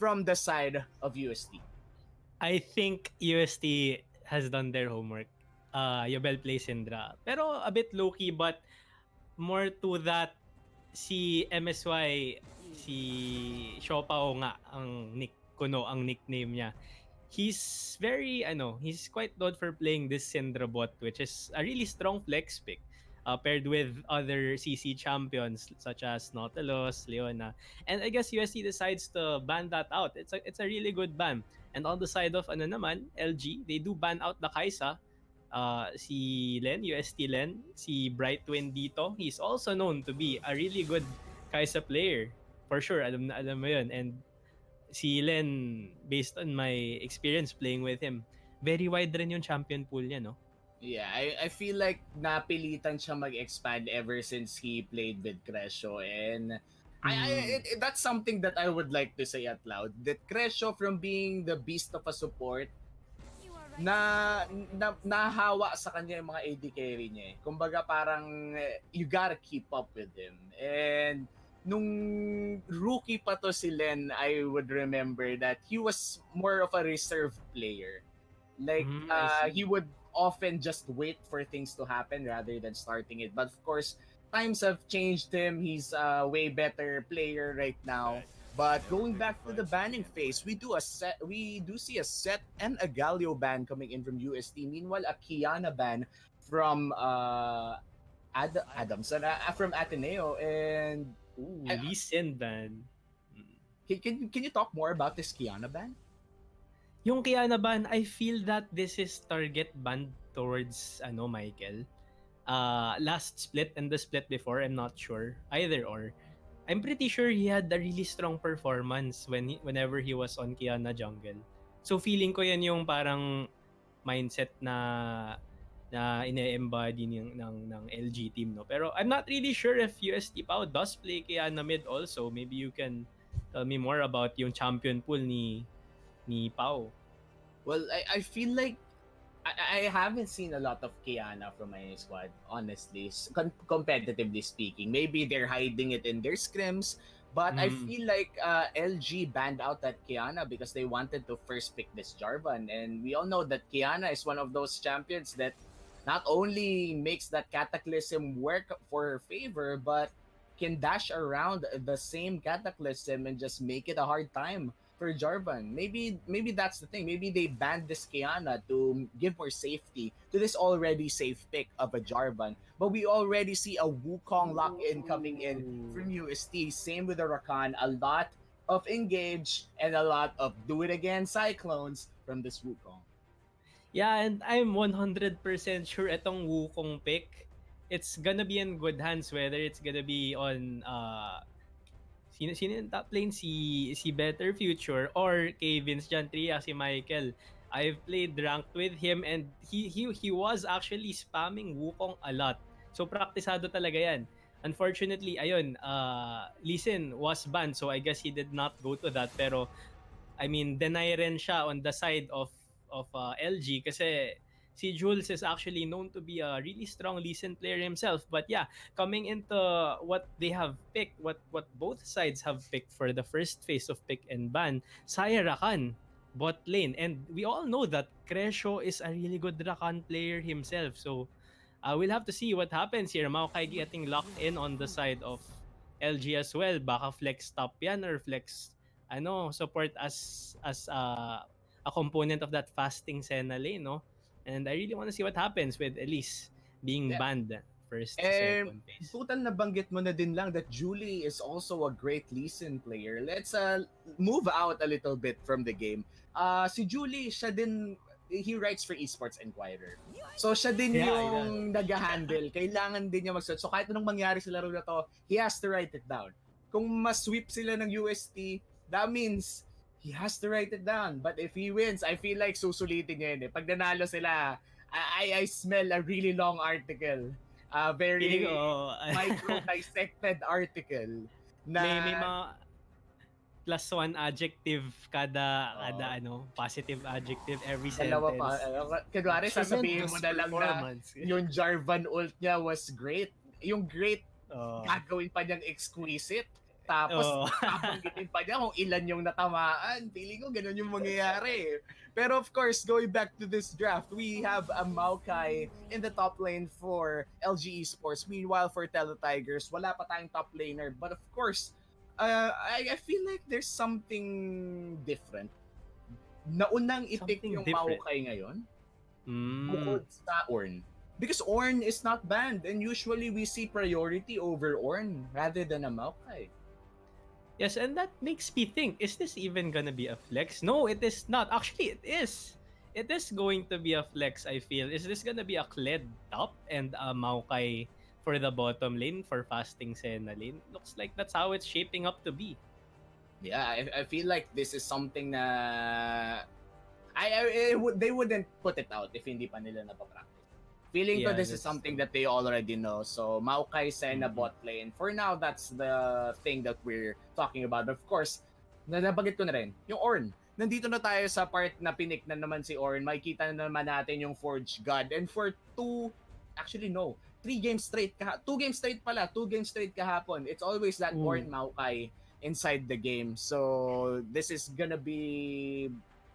from the side of UST? I think UST has done their homework. Yobel plays Syndra. Pero a bit low-key, but more to that, si MSY, si Siopao nga ang ang nickname niya. He's he's quite known for playing this Syndra bot, which is a really strong flex pick. Paired with other CC champions such as Nautilus, Leona. And I guess USC decides to ban that out. It's a really good ban. And on the side of LG, they do ban out the Kaisa. Si Len, UST Len, si Bright Twin dito, he's also known to be a really good Kaisa player. For sure, alam mo yun. And si Len, based on my experience playing with him, very wide rin yung champion pool niya, no? Yeah, I feel like napilitan siya mag-expand ever since he played with Crescio, and that's something that I would like to say out loud, that Crescio, from being the beast of a support, nahawa sa kanya yung mga AD carry niya. Kumbaga parang you gotta keep up with him. And nung rookie pa to si Len, I would remember that he was more of a reserve player. Like, he would often just wait for things to happen rather than starting it. But of course, times have changed him. He's a way better player right now. But going back to the banning phase, we do see a Set and a Galio ban coming in from UST. Meanwhile, a Kiana ban from Adamson from Ateneo, and Lee Sin ban. Can you talk more about this Kiana ban? Yung Kiana ban, I feel that this is target ban towards Michael. Last split and the split before, I'm not sure. Either or. I'm pretty sure he had a really strong performance whenever he was on Kiana jungle. So feeling ko yan yung parang mindset na ine-embody ng LG team, no. Pero I'm not really sure if UST Pao does play Kiana mid also. Maybe you can tell me more about yung champion pool ni Pao. Well, I feel like I haven't seen a lot of Kiana from my squad, honestly, competitively speaking. Maybe they're hiding it in their scrims, but I feel like LG banned out that Kiana because they wanted to first pick this Jarvan. And we all know that Kiana is one of those champions that not only makes that Cataclysm work for her favor, but can dash around the same Cataclysm and just make it a hard time for Jarvan. Maybe that's the thing. Maybe they banned this Kiana to give more safety to this already safe pick of a Jarvan. But we already see a Wukong lock-in coming in from UST. Same with the Rakan. A lot of engage and a lot of do it again Cyclones from this Wukong. Yeah, and I'm 100% sure itong Wukong pick, it's gonna be in good hands, whether it's gonna be on sino yung top lane, si Better Future or kay Vince Jantria, si Michael. I've played ranked with him and he was actually spamming Wukong a lot. So praktisado talaga yan. Unfortunately, ayun, Lee Sin was banned, so I guess he did not go to that. Pero I mean, deny rin siya on the side of LG kasi si Jules is actually known to be a really strong Lee Sin player himself. But yeah, coming into what they have picked, what both sides have picked for the first phase of pick and ban, Saya Rakan, bot lane. And we all know that Crescio is a really good Rakan player himself. So we'll have to see what happens here. Maokai getting locked in on the side of LG as well. Baka flex top yan or flex support as a component of that fasting Senna lane, no? And I really want to see what happens with Elise being banned first, second phase. Total nabanggit mo na din lang that Julie is also a great Lee Sin player. Let's move out a little bit from the game. Si Julie, siya din, he writes for Esports Inquirer. So siya din yung nag-handle. Kailangan din niya mag-search. So kahit anong mangyari sa laro na to, he has to write it down. Kung mas-sweep sila ng UST, that means he has to write it down. But if he wins, I feel like susulitin niya yun. Pag nanalo sila, I smell a really long article. Very micro-dissected article. Na, may mga +1 adjective kada positive adjective every sentence. Kunwari, sasabihin mo na lang na yung Jarvan ult niya was great. Yung great, gagawin pa niyang exquisite. Tapos, Oh. babanggitin pa niya kung ilan yung natamaan. Feeling ko ganun yung mangyayari. Pero of course, going back to this draft, we have a Maokai in the top lane for LG Esports. Meanwhile, for Teletigers, wala pa tayong top laner. But of course, I feel like there's something different. Naunang i-pick Something yung different. Maokai ngayon, Mm. bukod sa Ornn. Because Ornn is not banned, and usually we see priority over Ornn rather than a Maokai. Yes, and that makes me think, is this even gonna be a flex? No, it is not. Actually, it is. It is going to be a flex, I feel. Is this gonna be a Kled top and a Maokai for the bottom lane for fasting Senna lane? Looks like that's how it's shaping up to be. Yeah, I feel like this is something na they wouldn't put it out if hindi pa nila napapractice. Feeling ko Yeah, this is that's something true. that they already know. So Maokai Senna Mm-hmm. bot lane. For now, that's the thing that we're talking about. Of course, nabanggit ko na rin, yung Ornn. Nandito na tayo sa part na pinik na naman si Ornn. Makikita na naman natin yung Forge God. And for actually no, 3 games straight, 2 games straight pala, 2 games straight kahapon. It's always that Ooh. Ornn Maokai inside the game. So this is gonna be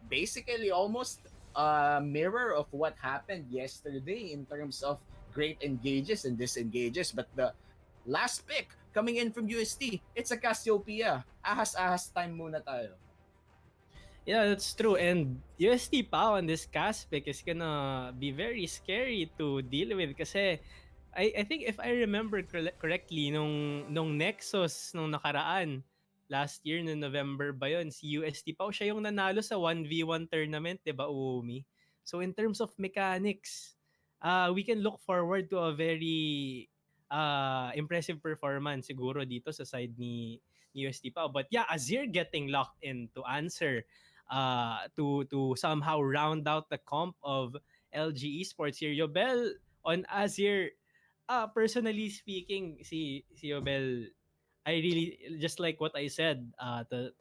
basically almost a mirror of what happened yesterday in terms of great engages and disengages. But the last pick coming in from UST, it's a Cassiopeia. Ahas-ahas time muna tayo. Yeah, that's true. And UST pa on this cast pick is gonna be very scary to deal with kasi I think if I remember correctly nung Nexus nung nakaraan last year no November ba yun, si UST Pao siya yung nanalo sa 1v1 tournament, 'di ba, Uomi? So in terms of mechanics, we can look forward to a very impressive performance siguro dito sa side ni UST Pao. But yeah, Azir getting locked in to answer to somehow round out the comp of LG Esports here. Yobel on Azir, personally speaking, si Yobel, I really just like what I said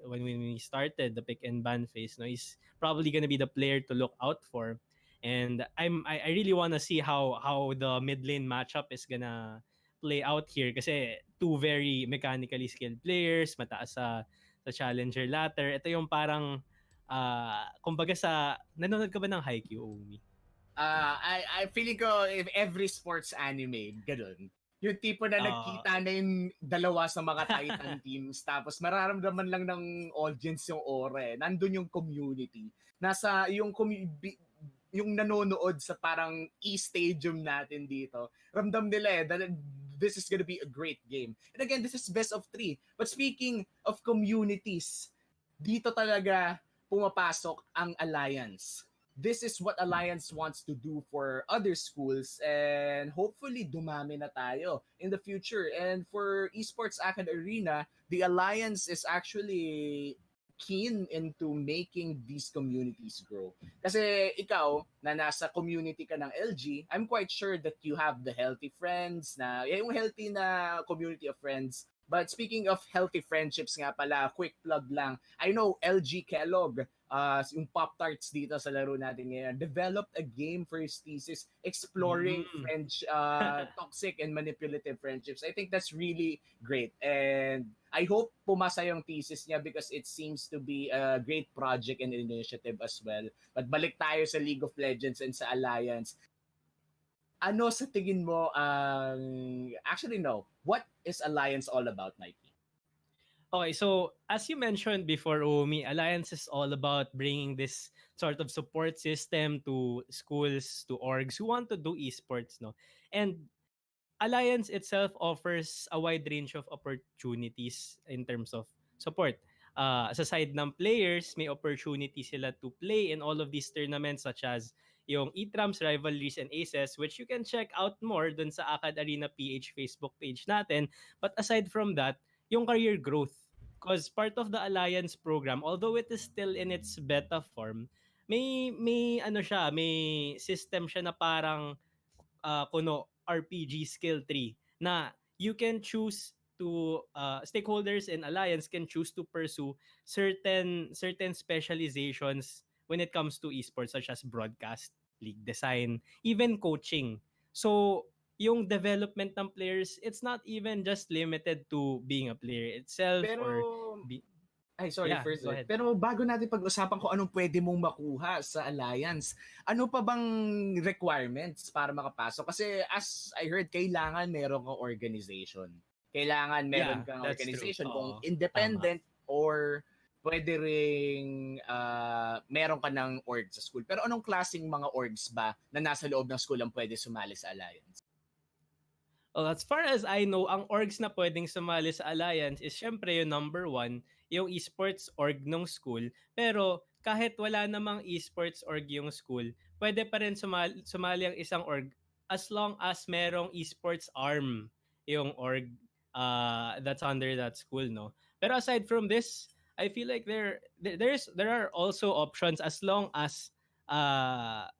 when we started the pick and ban phase. No, he's probably gonna be the player to look out for, and I really wanna see how the mid lane matchup is gonna play out here kasi two very mechanically skilled players, mataas sa challenger ladder. Ito yung parang kumbaga sa nanonood ka ba ng Haikyuu, Umi? I feeling ko if every sports anime, ganun. Yung tipo na Uh, nagkita na yung dalawa sa mga Titan teams tapos mararamdaman lang ng audience yung aura eh. Nandun yung community. Nasa yung nanonood sa parang e-stadium natin dito. Ramdam nila eh that this is gonna be a great game. And again, this is best of 3. But speaking of communities, dito talaga pumapasok ang Alliance. This is what Alliance wants to do for other schools and hopefully dumami na tayo in the future. And for Esports AcadArena, the Alliance is actually keen into making these communities grow. Kasi ikaw, na nasa community ka ng LG, I'm quite sure that you have the healthy friends, na yung healthy na community of friends. But speaking of healthy friendships nga pala, quick plug lang. I know LG Kellogg, yung Pop-Tarts dito sa laro natin ngayon, developed a game for his thesis exploring mm. toxic and manipulative friendships. I think that's really great. And I hope pumasa yung thesis niya because it seems to be a great project and initiative as well. But balik tayo sa League of Legends and sa Alliance. Ano sa tingin mo actually no, what is Alliance all about, Mikey? Okay, so as you mentioned before, Umi, Alliance is all about bringing this sort of support system to schools, to orgs who want to do esports, no? And Alliance itself offers a wide range of opportunities in terms of support. Sa side ng players, may opportunity sila to play in all of these tournaments such as yung ETRAMS, Rivalries, and Aces, which you can check out more dun sa AcadArena PH Facebook page natin. But aside from that, yung career growth. Because part of the Alliance program, although it is still in its beta form, may ano siya, may system siya na parang kuno RPG skill tree na you can choose to stakeholders and alliance can choose to pursue certain specializations when it comes to esports such as broadcast, league design, even coaching. So yung development ng players, it's not even just limited to being a player itself Pero or be, Ay, sorry, yeah, first go ulit. ahead. Pero bago natin pag-usapan kung anong pwede mong makuha sa Alliance, ano pa bang requirements para makapasok? Kasi as I heard, kailangan meron kang organization. Kailangan meron Yeah, kang that's true. organization kung Oo, tama. independent or pwede ring meron ka ng org sa school. Pero anong klaseng mga orgs ba na nasa loob ng school ang pwede sumali sa Alliance? Well, as far as I know, ang orgs na pwedeng sumali sa Alliance is syempre yung number one, yung esports org ng school. Pero kahit wala namang esports org yung school, pwede pa rin sumali ang isang org as long as merong esports arm yung org that's under that school, no? Pero aside from this, I feel like there are also options as long as uh,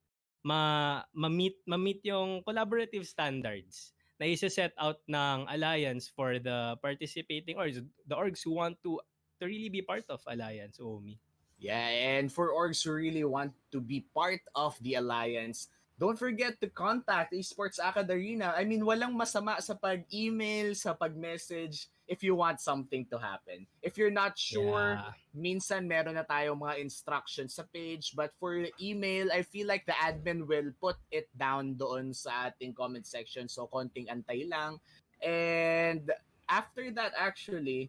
ma-meet yung collaborative standards na isa-set out ng alliance for the participating orgs, the orgs who want to really be part of alliance, Omi. Yeah, and for orgs who really want to be part of the alliance, don't forget to contact Esports AcadArena. I mean, walang masama sa pag-email, sa pag-message if you want something to happen. If you're not sure, Yeah. minsan meron na tayong mga instructions sa page, but for email, I feel like the admin will put it down doon sa ating comment section. So, konting antay lang. And after that, actually,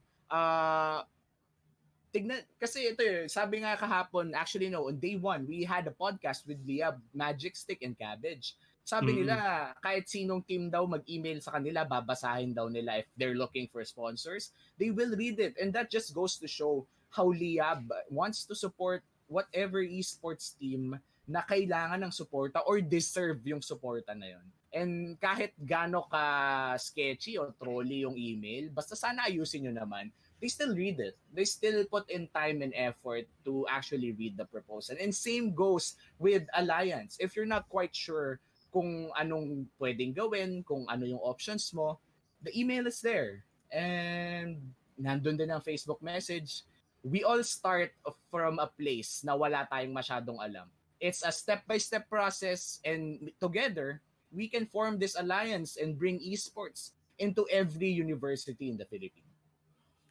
tignan, kasi ito sabi nga kahapon, actually no, on day one, we had a podcast with Liab, Magic Stick and Cabbage. Sabi nila, Mm-mm. kahit sinong team daw mag-email sa kanila, babasahin daw nila if they're looking for sponsors. They will read it. And that just goes to show how Liab wants to support whatever esports team na kailangan ng suporta or deserve yung suporta na yun. And kahit gano ka sketchy o trolly yung email, basta sana ayusin nyo naman, they still read it. They still put in time and effort to actually read the proposal. And same goes with Alliance. If you're not quite sure kung anong pwedeng gawin, kung ano yung options mo, the email is there. And nandun din ang Facebook message. We all start from a place na wala tayong masyadong alam. It's a step-by-step process, and together, we can form this alliance and bring esports into every university in the Philippines.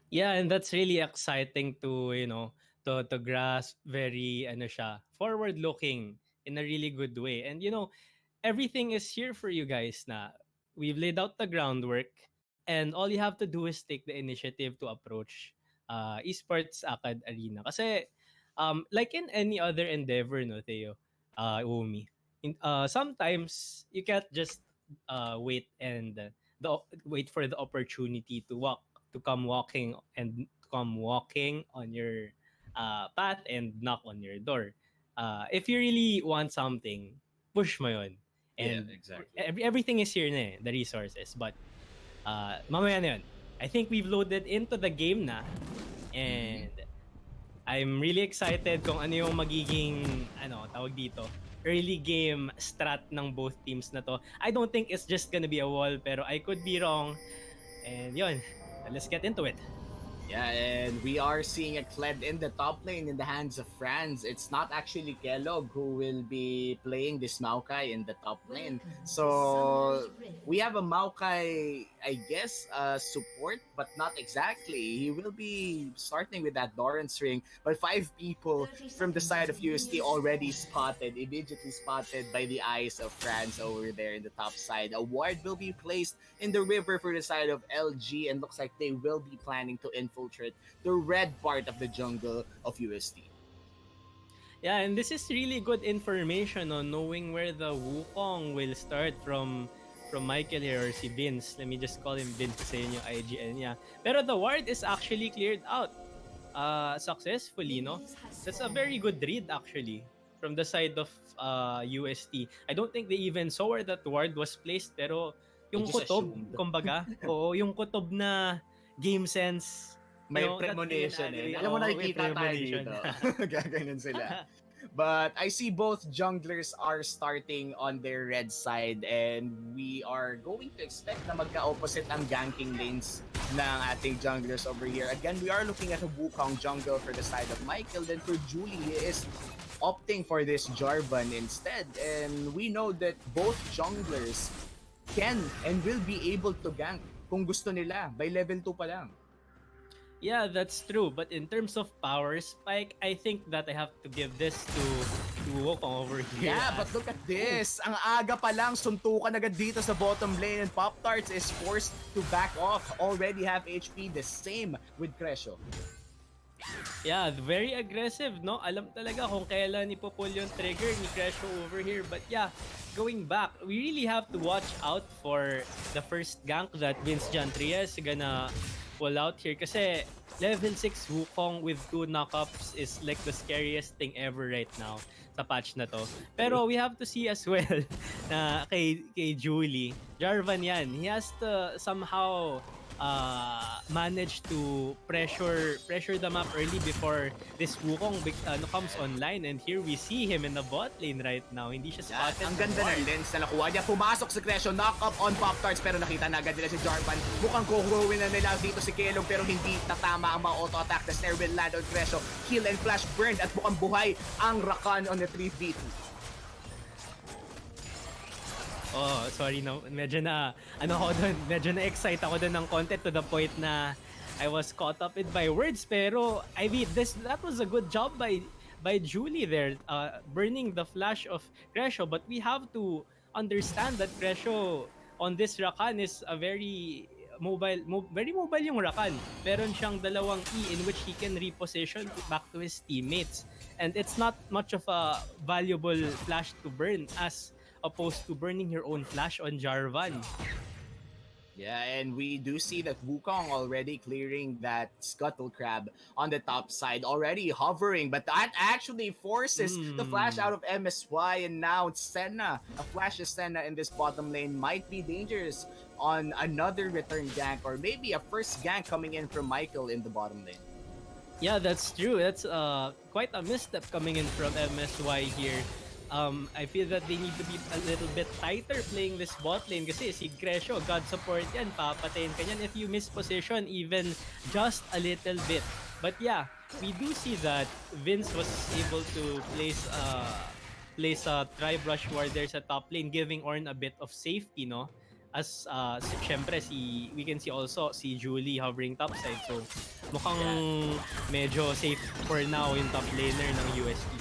Yeah, and that's really exciting to, to grasp very ano siya, forward looking in a really good way. And everything is here for you guys na. We've laid out the groundwork and all you have to do is take the initiative to approach Esports Acad Arena. Kasi like in any other endeavor, no, Theo, Umi, sometimes you can't just wait and wait for the opportunity to come walking on your path and knock on your door. If you really want something, push mo yun. Yeah, And exactly. everything is here na the resources. But mamaya na yun. I think we've loaded into the game na. And I'm really excited kung ano yung magiging, tawag dito, early game strat ng both teams na to. I don't think it's just gonna be a wall, pero I could be wrong. And yun, let's get into it. Yeah, and we are seeing a Kled in the top lane in the hands of Franz. It's not actually Kellogg who will be playing this Maokai in the top lane. So we have a Maokai, I guess, support, but not exactly. He will be starting with that Doran's ring, but 5 people from the side of UST already spotted, immediately spotted by the eyes of Franz over there in the top side. A ward will be placed in the river for the side of LG, and looks like they will be planning to infiltrate the red part of the jungle of UST. Yeah, and this is really good information on knowing where the Wukong will start from Michael here or si Vince. Let me just call him Vince kasi yun yung IGN niya. Pero the ward is actually cleared out successfully, no? That's a very good read actually from the side of UST. I don't think they even saw where that ward was placed, pero yung kutob, kumbaga, oo, yung kutob na game sense, may premonition eh. Alam mo, nakikita tayo dito. Gaganon sila. But I see both junglers are starting on their red side, and we are going to expect na magka-opposite ang ganking lanes ng ating junglers over here. Again, we are looking at a Wukong jungle for the side of Michael. Then for Julie, he is opting for this Jarvan instead. And we know that both junglers can and will be able to gank kung gusto nila by level 2 pa lang. Yeah, that's true. But in terms of power spike, I think that I have to give this to Wukong over here. Yeah, but look at this. Ang aga pa lang, suntukan agad dito sa bottom lane and Pop-Tarts is forced to back off. Already have HP, the same with Crescio. Yeah, very aggressive, no? Alam talaga kung kailan ipo-pull yung trigger ni Crescio over here. But yeah, going back, we really have to watch out for the first gank that Vince Jantrias gonna pull out here. Kasi level 6 Wukong with 2 knockups is like the scariest thing ever right now sa patch na to. Pero we have to see as well na kay Julie, Jarvan yan, he has to somehow manage to pressure the map early before this Wukong comes online, and here we see him in the bot lane right now. Hindi siya spotted. Ang ganda ng lens na nakuha niya. Pumasok si Crescio, knock up on Pop-Tarts, pero nakita na agad nila si Jarvan. Mukhang kukuruin na nila dito si Kelog, pero hindi tatama ang mga auto-attack. The snare will land on Crescio. Kill and flash burned at mukhang buhay ang Rakan on the 3v2. Oh, sorry na. Medyo na-excite ako doon ng content to the point na I was caught up in my words. Pero, I mean, that was a good job by Julie there, burning the flash of Crescio. But we have to understand that Crescio on this Rakan is a very mobile yung Rakan. Meron siyang dalawang E in which he can reposition back to his teammates. And it's not much of a valuable flash to burn as opposed to burning your own flash on Jarvan. Yeah, and we do see that Wukong already clearing that Scuttle Crab on the top side, already hovering, but that actually forces the flash out of MSY, and now Senna, a flash of Senna in this bottom lane might be dangerous on another return gank, or maybe a first gank coming in from Michael in the bottom lane. Yeah, that's true. That's quite a misstep coming in from MSY here. I feel that they need to be a little bit tighter playing this bot lane kasi si Crescio, God support yan, papatayin ka yan if you miss position even just a little bit. But yeah, we do see that Vince was able to place a tri-brush ward there sa top lane, giving Ornn a bit of safety, no? As syempre we can see also si Julie hovering top side, so mukhang medyo safe for now yung top laner ng UST.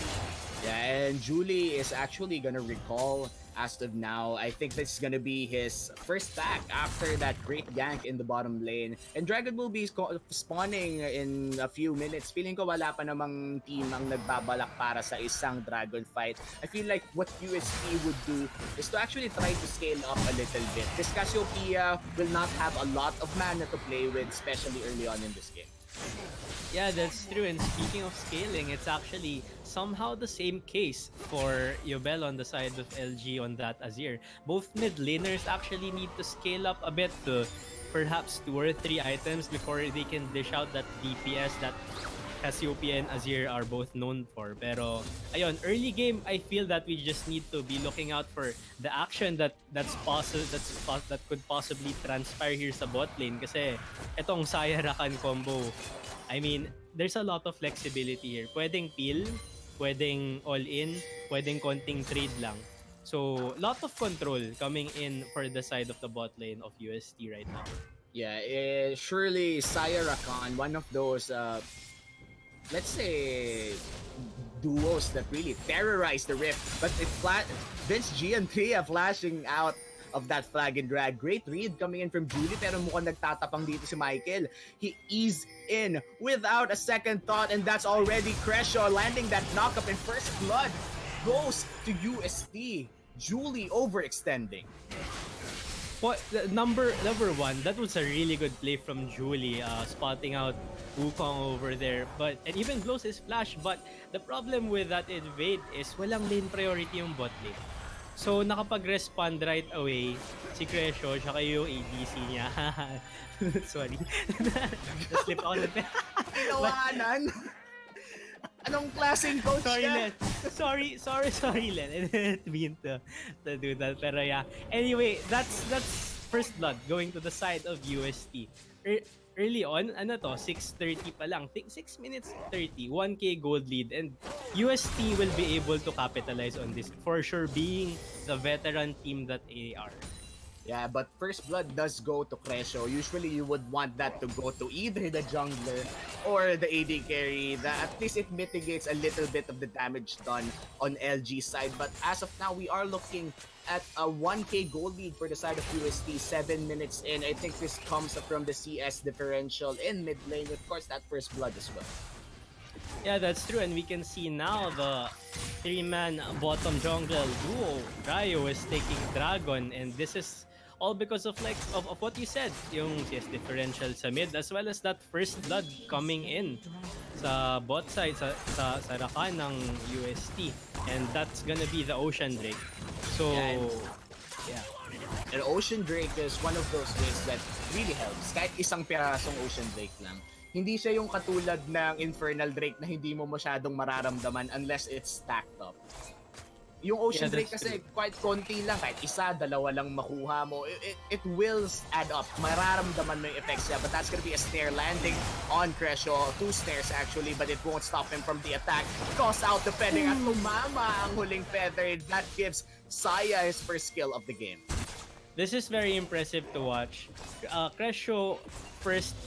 Yeah, and Julie is actually gonna recall as of now. I think this is gonna be his first back after that great gank in the bottom lane. And Dragon will be spawning in a few minutes. Feeling ko wala pa namang team ang nagbabalak para sa isang Dragon fight. I feel like what UST would do is to actually try to scale up a little bit. This Cassiopeia will not have a lot of mana to play with, especially early on in this game. Yeah, that's true. And speaking of scaling, it's actually somehow the same case for Yobel on the side of LG on that Azir. Both mid laners actually need to scale up a bit to perhaps 2 or 3 items before they can dish out that DPS that Cassiopeia and Azir are both known for. Pero ayun, early game, I feel that we just need to be looking out for the action that could possibly transpire here sa bot lane kasi etong Saya Rakan combo, I mean, there's a lot of flexibility here. Pwedeng peel, pwedeng all-in, pwedeng konting trade lang. So, lot of control coming in for the side of the bot lane of UST right now. Yeah, surely Saya Rakan, one of those, let's say, duos that really terrorize the Rift. But Vince G and Tria flashing out of that flag and drag. Great read coming in from Julie, pero mukhang nagtatapang dito si Michael. He eased in without a second thought, and that's already Crescio landing that knockup, and first blood goes to UST. Julie overextending. What number one? That was a really good play from Julie, spotting out Wukong over there. But and even blows his flash. But the problem with that invade is walang lane priority yung bot lane. So nakapag-respond right away si Crescio tsaka yung ADC niya. Sorry. Slip ako na. Tinawanan. Anong klaseng coach Sorry, ka? Len. Sorry, Len. I didn't mean to do that. Pero yeah. Anyway, that's first blood going to the side of UST. Early on, 6:30 pa lang. 6 minutes 30, 1k gold lead, and UST will be able to capitalize on this for sure, being the veteran team that they are. Yeah, but first blood does go to Crescio. Usually you would want that to go to either the jungler or the AD carry. That at least it mitigates a little bit of the damage done on LG side. But as of now, we are looking at a 1k goal lead for the side of UST 7 minutes in. I think this comes from the CS differential in mid lane. Of course, that first blood as well. Yeah, that's true. And we can see now the three-man bottom jungle duo. Ryo is taking Dragon, and this is all because of of what you said, yung CS differential sa mid, as well as that first blood coming in sa bot side, sa Rakan ng UST. And that's gonna be the Ocean Drake. So, Yeah, yeah. and Ocean Drake is one of those things that really helps. Kahit isang pirasong Ocean Drake lang. Hindi siya yung katulad ng Infernal Drake na hindi mo masyadong mararamdaman unless it's stacked up. Yung Ocean Yeah, Drake that's kasi true. quite konti lang, kahit isa, dalawa lang makuha mo. It will add up. Mararamdaman mo yung effects niya, but that's gonna be a snare landing on Crescio. 2 snares actually, but it won't stop him from the attack. Toss out defending at tumama ang huling feather. That gives Saya his first kill of the game. This is very impressive to watch. Crescio first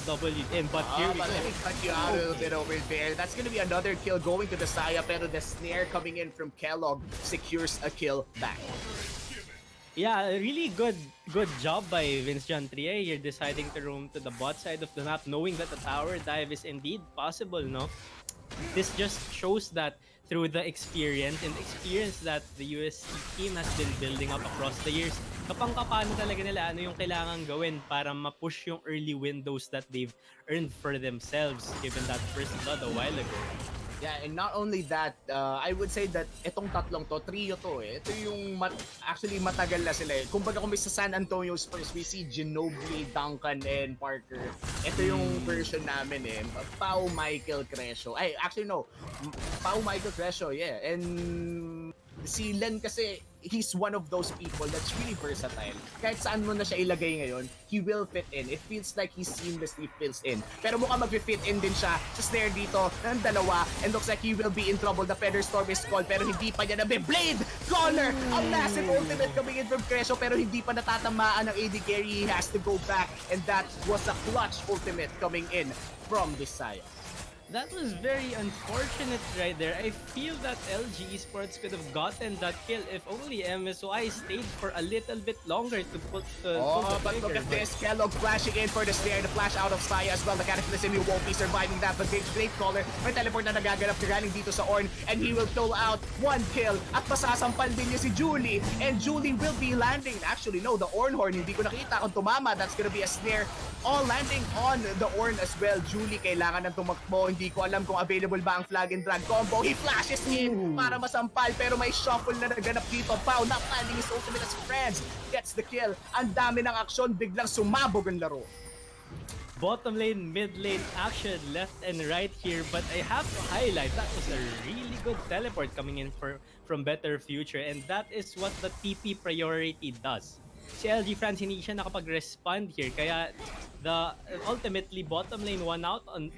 W in, but here we But go. let me cut you out a little bit over there. That's gonna be another kill going to the Saya, pero the snare coming in from Kellogg secures a kill back. Yeah, really good job by Vince John Trier here deciding to roam to the bot side of the map, knowing that the tower dive is indeed possible, no? This just shows that through the experience that the UST team has been building up across the years, kapang-kapano talaga nila ano yung kailangan gawin para ma-push yung early windows that they've earned for themselves given that first blood a while ago. Yeah, and not only that, I would say that itong tatlong to, trio to eh. Ito yung actually matagal na sila eh. Kumbaga kung may sa San Antonio Spurs, we see Ginobili, Duncan, and Parker. Ito yung version namin eh. Pau, Michael, Crescio. Ay, actually no. Pau, Michael, Crescio, yeah. And si Len kasi, he's one of those people that's really versatile. Kahit saan mo na siya ilagay ngayon, he will fit in. It feels like he seamlessly fits in. Pero mukhang mag-fit in din siya sa snare dito ng dalawa, and looks like he will be in trouble. The Feather Storm is called, pero hindi pa niya Blade Caller! A massive ultimate coming in from Crescio, pero hindi pa natatamaan ng AD carry. He has to go back, and that was a clutch ultimate coming in from Desire. That was very unfortunate right there. I feel that LG Esports could have gotten that kill if only MSY stayed for a little bit longer to pull the But trigger. look at this. Kellogg flashing in for the snare. The flash out of Saya as well. The Cataclysm, he won't be surviving that. But Blade Caller, may teleport na nagaganap galing dito sa Ornn. And he will pull out 1 kill. At masasampal din niya si Julie. And Julie will be landing. Actually, no, the Ornn Horn, hindi ko nakita kung tumama. That's gonna be a snare. All landing on the Ornn as well. Julie, kailangan ng tumakbo. Hindi ko alam kung available ba ang flag and drag combo. He flashes in para masampal, pero may shuffle na naganap dito. Pau not landing his ultimate as Friends gets the kill. Ang dami ng aksyon, biglang sumabog ang laro. Bottom lane, mid lane action left and right here, but I have to highlight that was a really good teleport coming in from Better Future, and that is what the TP priority does. Si LG France hindi siya nakapag-respond here, kaya ultimately bottom lane won out on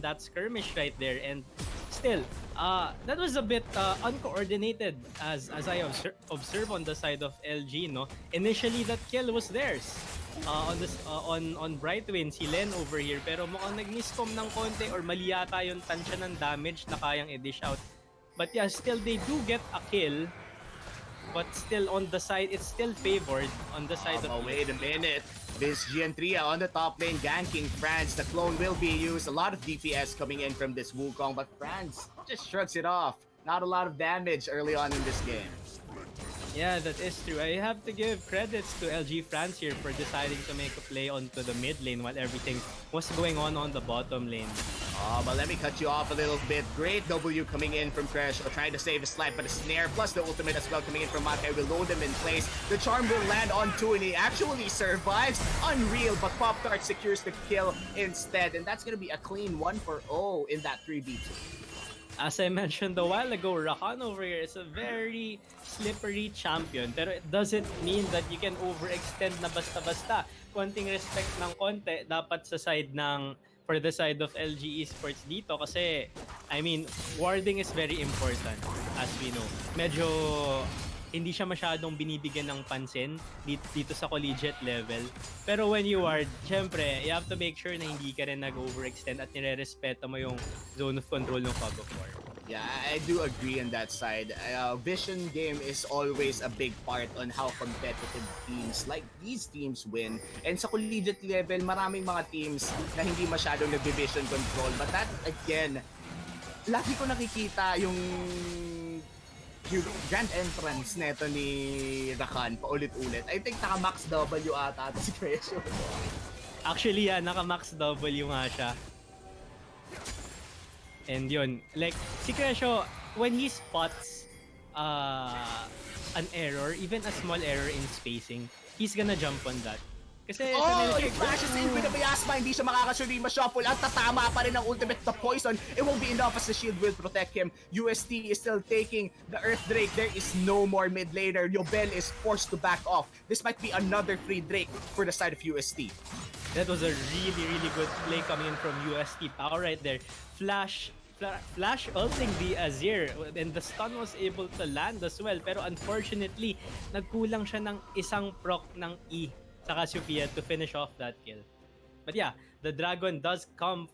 that skirmish right there, and still that was a bit uncoordinated as I observe on the side of LG, no. Initially that kill was theirs on Brightwind, si Len over here, pero mukhang nag-miscom ng konti or mali yata yung tansya ng damage na kayang i-dish out. But yeah, still they do get a kill, but still on the side, it's still favored on the side of... Wait a minute. This Giantria on the top lane ganking France. The clone will be used. A lot of DPS coming in from this Wukong, but France just shrugs it off. Not a lot of damage early on in this game. Yeah, that is true. I have to give credits to LG France here for deciding to make a play onto the mid lane while everything was going on the bottom lane. But let me cut you off a little bit. Great W coming in from Crash, trying to save his life, but a snare plus the ultimate as well coming in from Makai will load him in place. The charm will land on 2 and he actually survives. Unreal, but Pop-Tart secures the kill instead, and that's gonna be a clean 1-0 in that 3v2. As I mentioned a while ago, Rakan over here is a very slippery champion, pero it doesn't mean that you can overextend na basta-basta. Konting respect ng konti dapat sa side ng for the side of LG Esports dito, kasi I mean warding is very important as we know. Medyo hindi siya masyadong binibigyan ng pansin dito sa collegiate level. Pero when you are, syempre, you have to make sure na hindi ka rin nag-overextend at nire-respeto mo yung zone of control ng fog of war. Yeah, I do agree on that side. Vision game is always a big part on how competitive teams like these teams win. And sa collegiate level, maraming mga teams na hindi masyadong nag-vision control. But that, again, lagi ko nakikita yung grand entrance neto ni Rakan paulit-ulit. I think naka-max W ata si Crescio. Actually, naka-max W nga siya. And yun, like, si Crescio, when he spots an error, even a small error in spacing, he's gonna jump on that. Kasi it flashes in with the Miasma, hindi siya makakasurima shuffle at tatama pa rin ang ultimate the poison. It won't be enough as the shield will protect him. UST is still taking the Earth Drake. There is no more mid laner. Yobel is forced to back off. This might be another free Drake for the side of UST. That was a really, really good play coming in from UST. Power right there. Flash ulting the Azir and the stun was able to land as well. Pero unfortunately, nagkulang siya ng isang proc ng E sa Cassiopeia to finish off that kill. But yeah, the Dragon does come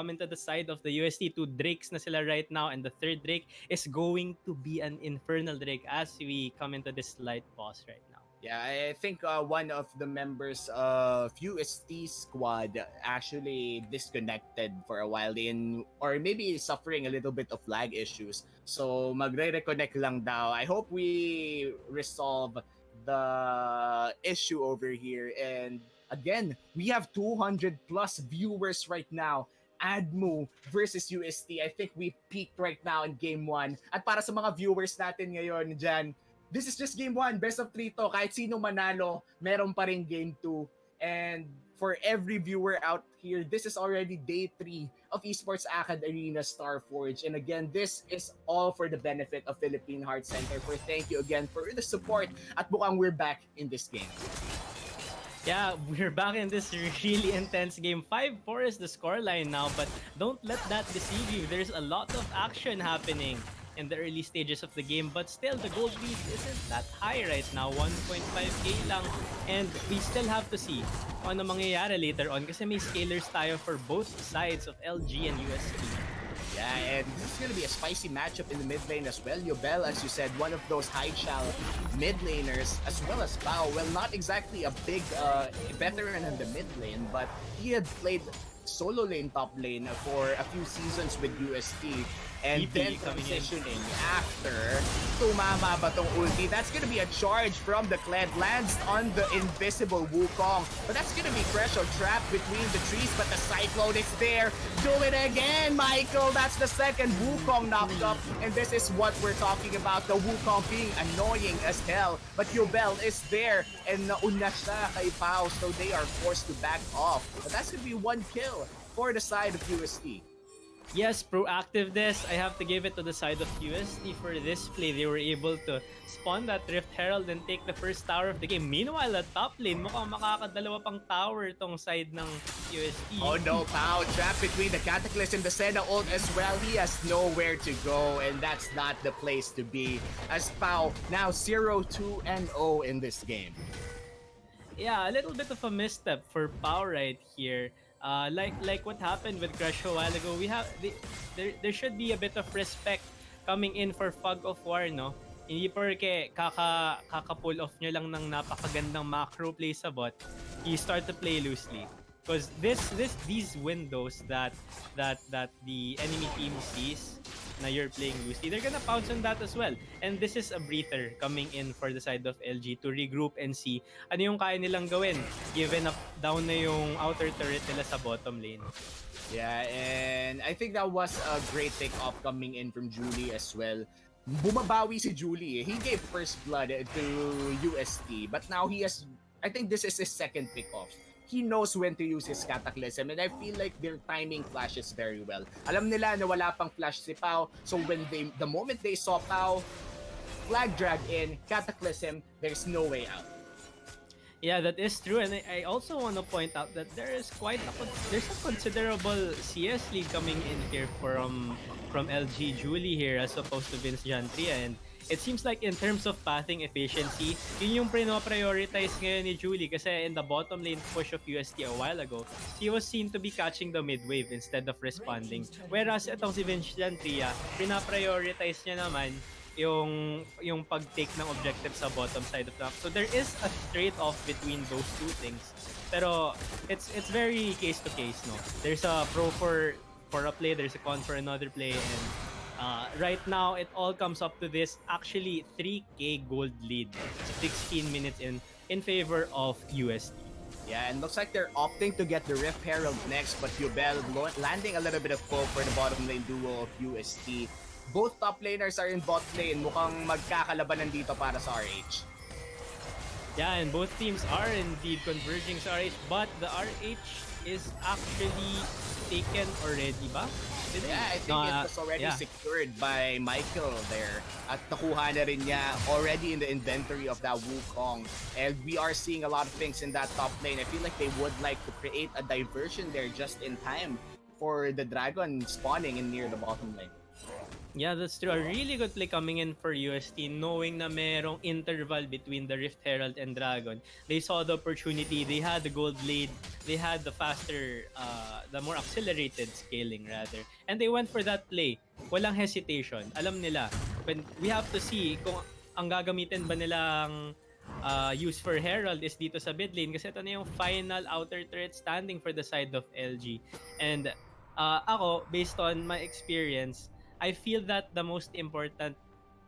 into the side of the UST. 2 Drakes na sila right now, and the third Drake is going to be an Infernal Drake as we come into this slight pause right now. Yeah, I think one of the members of UST squad actually disconnected for a while or maybe suffering a little bit of lag issues. So magre-reconnect lang daw. I hope we resolve the issue over here. And again, we have 200 plus viewers right now. ADMU versus UST. I think we peaked right now in game 1. At para sa mga viewers natin ngayon dyan, this is just game 1, best of 3 to. Kahit sino manalo, meron pa rin game 2. And for every viewer out here, this is already day 3 of Esports AcadArena Starforge. And again, this is all for the benefit of Philippine Heart Center. Thank you again for the support. At mukhang we're back in this game. Yeah, we're back in this really intense game. 5-4 is the scoreline now, but don't let that deceive you. There's a lot of action happening in the early stages of the game, but still the gold lead isn't that high right now. 1.5k lang, and we still have to see ano mangyayari later on kasi may scalers tayo for both sides of LG and UST. Yeah, and this is going to be a spicy matchup in the mid lane as well. Yobel, as you said, one of those high-shell mid laners, as well as Pao. Well, not exactly a big veteran in the mid lane, but he had played solo lane top lane for a few seasons with UST. And then transitioning after tumama ba tong ulti. That's gonna be a charge from the Kled. Lands on the invisible Wukong. But that's gonna be Crescio trapped between the trees. But the Cyclone is there. Do it again, Michael. That's the second Wukong knocked up. And this is what we're talking about. The Wukong being annoying as hell. But Yobel is there. And nauna siya kay Pao. So they are forced to back off. But that's gonna be 1 kill for the side of UST. Yes, proactiveness. I have to give it to the side of UST for this play. They were able to spawn that Rift Herald and take the first tower of the game. Meanwhile, at top lane, mukhang makakadalawa pang tower tong side ng UST. Oh no, Pao trapped between the Cataclysm, the Senna ult as well. He has nowhere to go, and that's not the place to be. As Pao now 0-2-0 in this game. Yeah, a little bit of a misstep for Pao right here. Like what happened with Crescio a while ago, there should be a bit of respect coming in for Fog of War, no? Hindi porke kaka-pull off nyo lang ng napakagandang macro play sa bot, you start to play loosely. Because these windows that the enemy team sees na you're playing loosely, they're gonna pounce on that as well. And this is a breather coming in for the side of LG to regroup and see ano yung kaya nilang gawin given up down na yung outer turret nila sa bottom lane. Yeah, and I think that was a great take-off coming in from Julie as well. Bumabawi si Julie. He gave first blood to UST, but now he has, I think this is his second pick-off. He knows when to use his Cataclysm, and I feel like their timing flashes very well. Alam nila na wala pang flash si Pao, so the moment they saw Pao, flag drag in, Cataclysm, there's no way out. Yeah, that is true, and I also want to point out that there's a considerable CS lead coming in here from LG Julie here as opposed to Vince Jantria, and it seems like in terms of pathing efficiency, yun yung prioritize ngayon ni Julie kasi in the bottom lane push of UST a while ago, he was seen to be catching the mid wave instead of responding. Whereas itong si Vincent Tria, prioritize niya naman yung pag-take ng objective sa bottom side of the map. So there is a trade-off between those two things. Pero it's very case to case, no. There's a pro for a play, there's a con for another play, and right now it all comes up to this actually 3k gold lead 16 minutes in favor of UST. Yeah, and looks like they're opting to get the Rift Herald next, but Yubel landing a little bit of poke for the bottom lane duo of UST. Both top laners are in bot lane. Mukhang magkakalabanan dito para sa RH. Yeah, and both teams are indeed converging sa RH, but the RH is actually taken already ba? Yeah, I think it was already secured by Michael there. At nakuha na rin niya already in the inventory of that Wukong. And we are seeing a lot of things in that top lane. I feel like they would like to create a diversion there just in time for the Dragon spawning in near the bottom lane. Yeah, that's true. A really good play coming in for UST, knowing na merong interval between the Rift Herald and Dragon. They saw the opportunity, they had the gold lead, they had the faster, the more accelerated scaling rather. And they went for that play. Walang hesitation. Alam nila. When we have to see kung ang gagamitin ba nilang use for Herald is dito sa mid lane kasi ito na yung final outer turret standing for the side of LG. And ako, based on my experience, I feel that the most important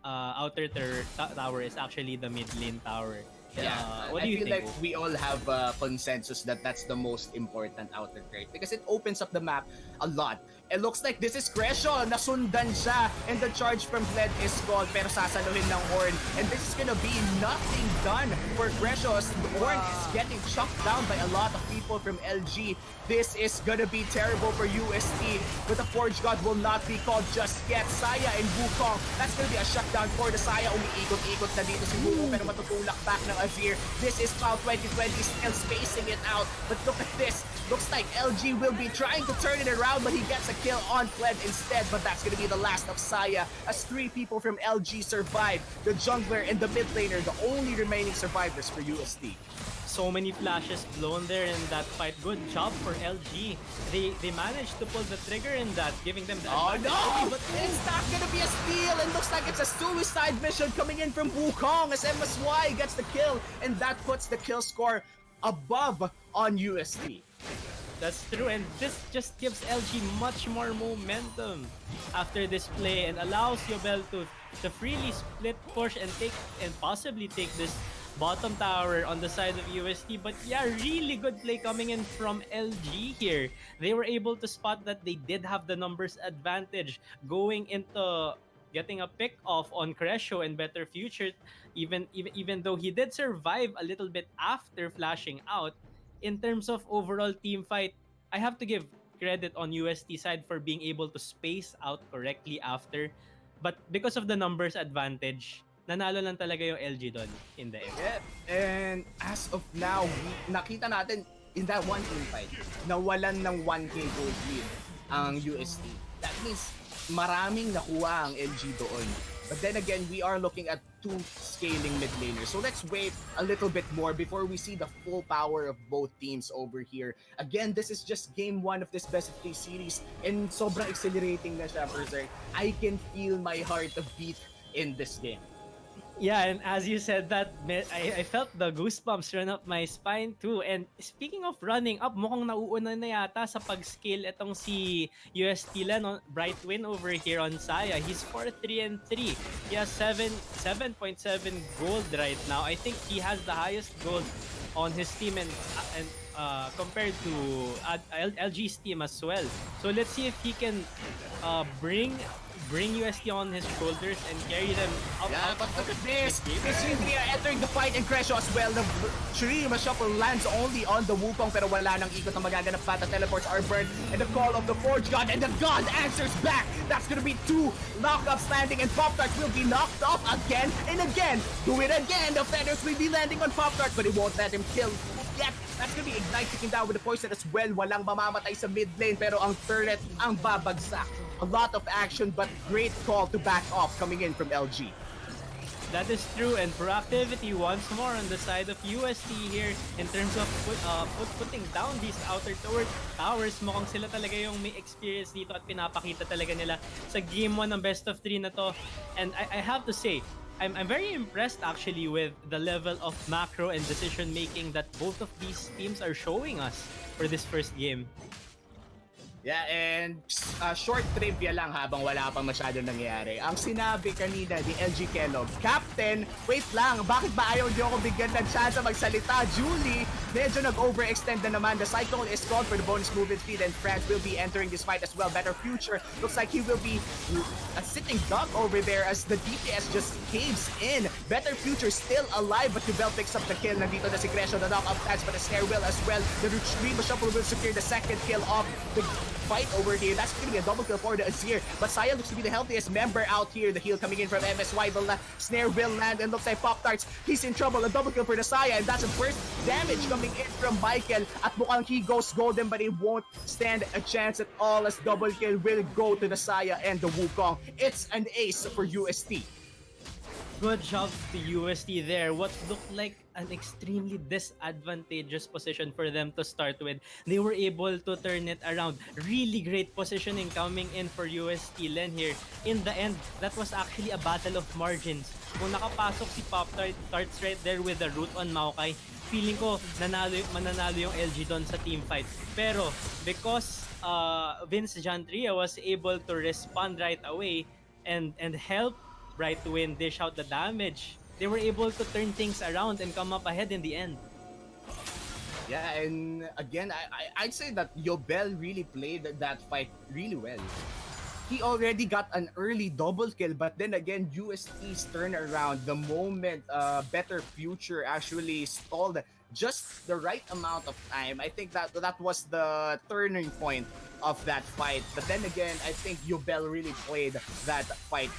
outer tower is actually the mid lane tower. Yeah, what do you I feel think? like we all have a consensus that that's the most important outer trait because it opens up the map a lot. It looks like this is Crescio, nasundan siya, and the charge from Bled is called pero sasaluhin ng Ornn, and this is gonna be nothing done for Crescio as Ornn is getting chopped down by a lot of people from LG. This is gonna be terrible for UST, but the Forge God will not be called just yet. Saya and Wukong, that's gonna be a shutdown for the Saya. Umiikot-ikot na dito si Wukong pero matutulak back ng Azir. This is Cloud 2020 still spacing it out, but look at this. Looks like LG will be trying to turn it around, but he gets a kill on Kled instead, but that's gonna be the last of Saya as 3 people from LG survive. The jungler and the mid laner, the only remaining survivors for UST. So many flashes blown there in that fight. Good job for LG. They managed to pull the trigger in that, giving them the advantage. No! But it's not gonna be a steal, and looks like it's a suicide mission coming in from Wukong as MSY gets the kill, and that puts the kill score above on UST. That's true, and this just gives LG much more momentum after this play and allows Yobel to freely split push and possibly take this bottom tower on the side of UST. But yeah, really good play coming in from LG here. They were able to spot that they did have the numbers advantage going into getting a pick off on Crescio and Better Future, even though he did survive a little bit after flashing out. In terms of overall team fight, I have to give credit on UST side for being able to space out correctly after. But because of the numbers advantage, nanalo lang talaga yung LG doon in the end. Yeah, and as of now, nakita natin in that one team fight, nawalan ng 1k gold lead ang UST. That means maraming nakuha ang LG doon. But then again, we are looking at 2 scaling mid laners. So let's wait a little bit more before we see the full power of both teams over here. Again, this is just game 1 of this best of 3 series, and sobrang accelerating na siya, Berserk. I can feel my heart beat in this game. Yeah, and as you said that, I felt the goosebumps run up my spine too. And speaking of running up, mukhang nauuna na yata sa pag-scale itong si UST no? Bright win over here on Saya. He's 4-3-3. He has 7.7 gold right now. I think he has the highest gold on his team and compared to LG's team as well. So let's see if he can bring UST on his shoulders and carry them up. Yeah, but look at this! This Shrimp are entering the fight and Crescio as well. The Shrimp shuffle lands only on the Wukong pero wala nang ikot na magaganap pa. The teleports are burned and the call of the Forge God, and the God answers back! That's gonna be 2 knockups landing, and Pop-Tart will be knocked off again and again. Do it again! The feathers will be landing on Pop-Tart, but it won't let him kill yet. That's gonna be Ignite taking down with the poison as well. Walang mamamatay sa mid lane pero ang turret ang babagsak. A lot of action but great call to back off coming in from LG. that is true. And proactivity once more on the side of UST here in terms of putting down these outer towers. Mukhang sila talaga yung may experience dito at pinapakita talaga nila sa game 1 ng best of 3 na to. And I have to say, I'm very impressed actually with the level of macro and decision making that both of these teams are showing us for this first game. Yeah, and short trivia lang habang wala pang masyadong nangyayari. Ang sinabi kanina ni LG Kellogg, Captain, wait lang, bakit ba ayaw niyo ako bigyan ng chance magsalita? Julie, medyo nag-overextend na naman. The Cyclone is called for the bonus movement speed and France will be entering this fight as well. Better Future, looks like he will be a sitting duck over there as the DPS just caves in. Better Future still alive, but Jubel picks up the kill. Nandito na si Crescio, the knock-up touch, but the snare will as well. The Retrieve Shuffle will secure the second kill off the fight over here. That's going to be a double kill for the Azir. But Saya looks to be the healthiest member out here. The heal coming in from MSY. The snare will land and looks like Pop-Tarts. He's in trouble. A double kill for the Saya. And that's the first damage coming in from Michael. At mukhang he goes golden, but he won't stand a chance at all as double kill will go to the Saya and the Wukong. It's an ace for UST. Good job to UST there. What looked like an extremely disadvantageous position for them to start with. They were able to turn it around. Really great positioning coming in for UST Len here. In the end, that was actually a battle of margins. Kung nakapasok si Pop-Tarts right there with the root on Maokai, feeling ko mananalo yung LG doon sa team fight. Pero because Vince Jantria was able to respond right away and help Bright to win, dish out the damage, they were able to turn things around and come up ahead in the end. Yeah, and again, I'd say that Yobel really played that fight really well. He already got an early double kill, but then again, UST's turnaround, the moment Better Future actually stalled just the right amount of time. I think that was the turning point of that fight. But then again, I think Yobel really played that fight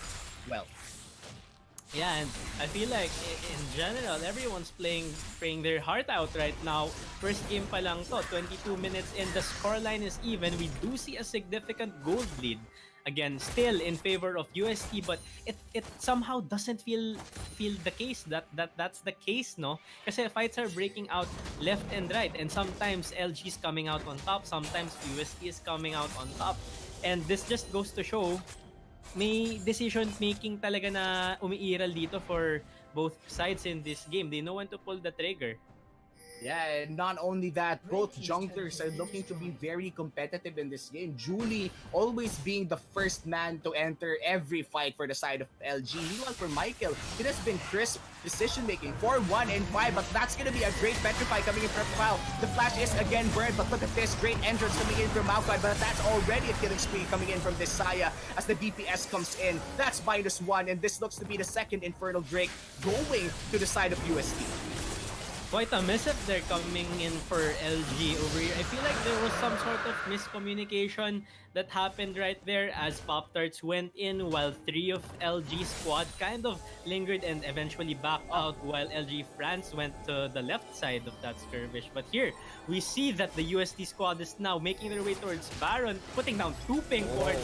well. Yeah, and I feel like in general, everyone's playing their heart out right now. First game pa lang to, 22 minutes in, the scoreline is even. We do see a significant gold lead. Again, still in favor of UST, but it somehow doesn't feel the case that's the case, no? Kasi fights are breaking out left and right, and sometimes LG is coming out on top, sometimes UST is coming out on top. And this just goes to show may decision making talaga na umiiral dito for both sides in this game. They know when to pull the trigger. Yeah, and not only that, both junglers are looking to be very competitive in this game. Julie always being the first man to enter every fight for the side of LG. Meanwhile, for Michael, it has been crisp decision-making. 4-1 and 5, but that's gonna be a great Petrify coming in from Wow. The flash is again burned, but look at this, great entrance coming in from Maokai, but that's already a killing spree coming in from this Saya as the DPS comes in. That's -1, and this looks to be the second Infernal Drake going to the side of UST. Quite a mess up there coming in for LG over here. I feel like there was some sort of miscommunication that happened right there as Pop-Tarts went in while 3 of LG's squad kind of lingered and eventually backed out while LG France went to the left side of that skirmish. But here, we see that the UST squad is now making their way towards Baron, putting down 2 ping wards.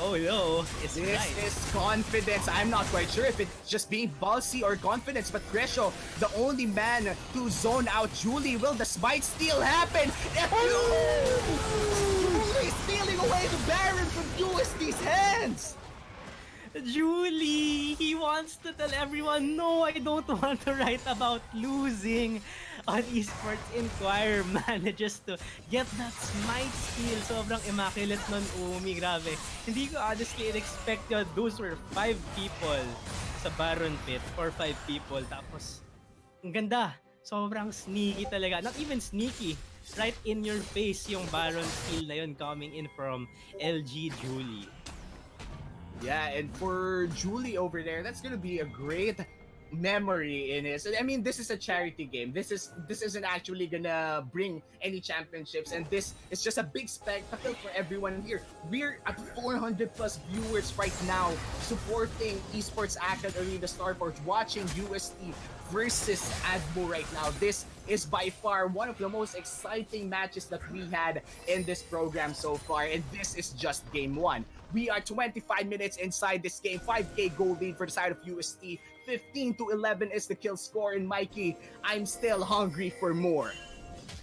Oh no, it's This right. is confidence. I'm not quite sure if it's just being ballsy or confidence, but Crescio, the only man to zone out Julie. Will the smite steal happen? Julie stealing away the Baron from UST's hands! Julie, he wants to tell everyone, no, I don't want to write about losing. On Esports Inquirer manages to get that smite steal. Sobrang immaculate nun, Umi, grabe. Hindi ko honestly expect yun. Those were 5 people sa Baron Pit. 5 people. Tapos, ang ganda. Sobrang sneaky talaga. Not even sneaky. Right in your face yung Baron steal na yun coming in from LG Julie. Yeah, and for Julie over there, that's gonna be a great memory in it. I mean, this is a charity game. This isn't actually gonna bring any championships, and this is just a big spectacle for everyone here. We're at 400 plus viewers right now supporting Esports AcadArena Starforge, watching UST versus ADMU right now. This is by far one of the most exciting matches that we had in this program so far, and this is just game 1. We are 25 minutes inside this game. 5K goal lead for the side of UST. 15-11 is the kill score. And Mikey, I'm still hungry for more.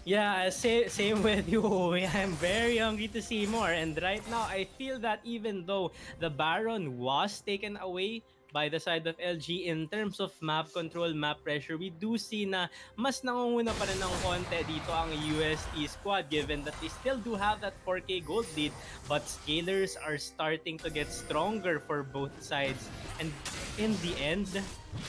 Yeah, same with you. I'm very hungry to see more. And right now, I feel that even though the Baron was taken away by the side of LG in terms of map control, map pressure, we do see na mas nangunguna pa rin ng konti dito ang UST squad given that they still do have that 4K gold lead, but scalers are starting to get stronger for both sides. And in the end,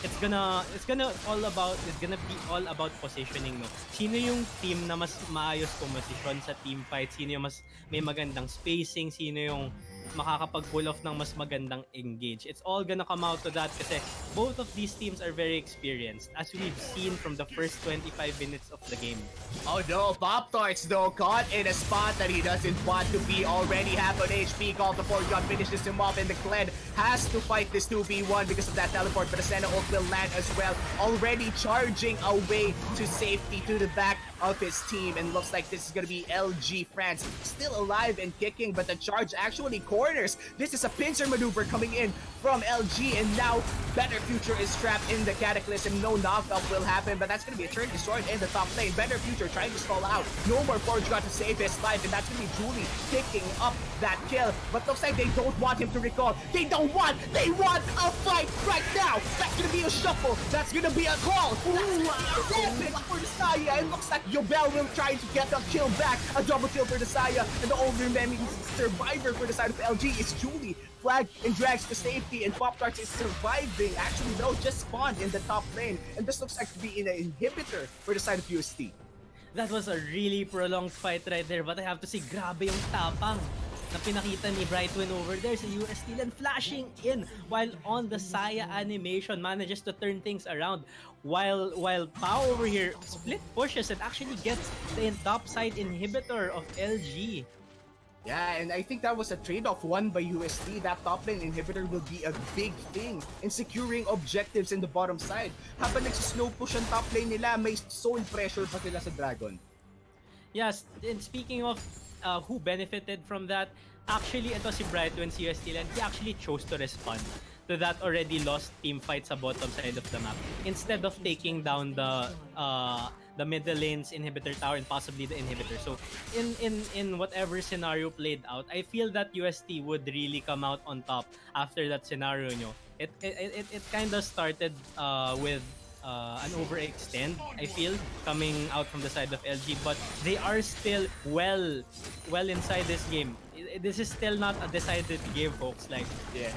it's gonna be all about positioning, no. Sino yung team na mas maayos pumusisyon sa team fight, sino yung mas may magandang spacing, sino yung makakapag-pull off ng mas magandang engage. It's all gonna come out to that kasi both of these teams are very experienced as we've seen from the first 25 minutes of the game. Oh no, Pop Tarts though caught in a spot that he doesn't want to be. Already half on HP. Call the Porygon finishes him off, and the Kled has to fight this 2v1 because of that teleport. But the Senna ult will land as well. Already charging away to safety to the back of his team, and looks like this is gonna be LG France still alive and kicking, but the charge actually corners. This is a pincer maneuver coming in from LG, and now Better Future is trapped in the Cataclysm. No knockup will happen, but that's gonna be a turn destroyed in the top lane. Better Future trying to stall out. No more Forge got to save his life, and that's gonna be Julie picking up that kill. But looks like they don't want him to recall. They want a fight right now. That's gonna be a shuffle. That's gonna be a call. Ooh, damage for the Saya. It looks like Yobel will try to get the kill back. A double kill for the Saya, and the only remaining survivor for the side of LG is Julie. Flag and drags to safety, and Pop Tarts is surviving. Actually, no, just spawned in the top lane, and this looks like to be in an inhibitor for the side of UST. That was a really prolonged fight right there, but I have to say, grabe yung tapang na pinakita ni Brightwin over there sa UST and flashing in while on the Saya animation manages to turn things around while Pao over here split pushes and actually gets the top side inhibitor of LG. Yeah, and I think that was a trade-off won by UST. That top lane inhibitor will be a big thing in securing objectives in the bottom side. Habang nagsislow push ang top lane nila, may soul pressure pa sila sa Dragon. Yes, and speaking of who benefited from that, actually ito si Brightwin, si UST Land, he actually chose to respond to that already lost team fight sa bottom side of the map instead of taking down the middle lane's inhibitor tower and possibly the inhibitor. So in whatever scenario played out, I feel that UST would really come out on top after that scenario nyo. It kind of started with an overextend, I feel, coming out from the side of LG, but they are still well inside this game. This is still not a decided game, folks. Like, Yeah,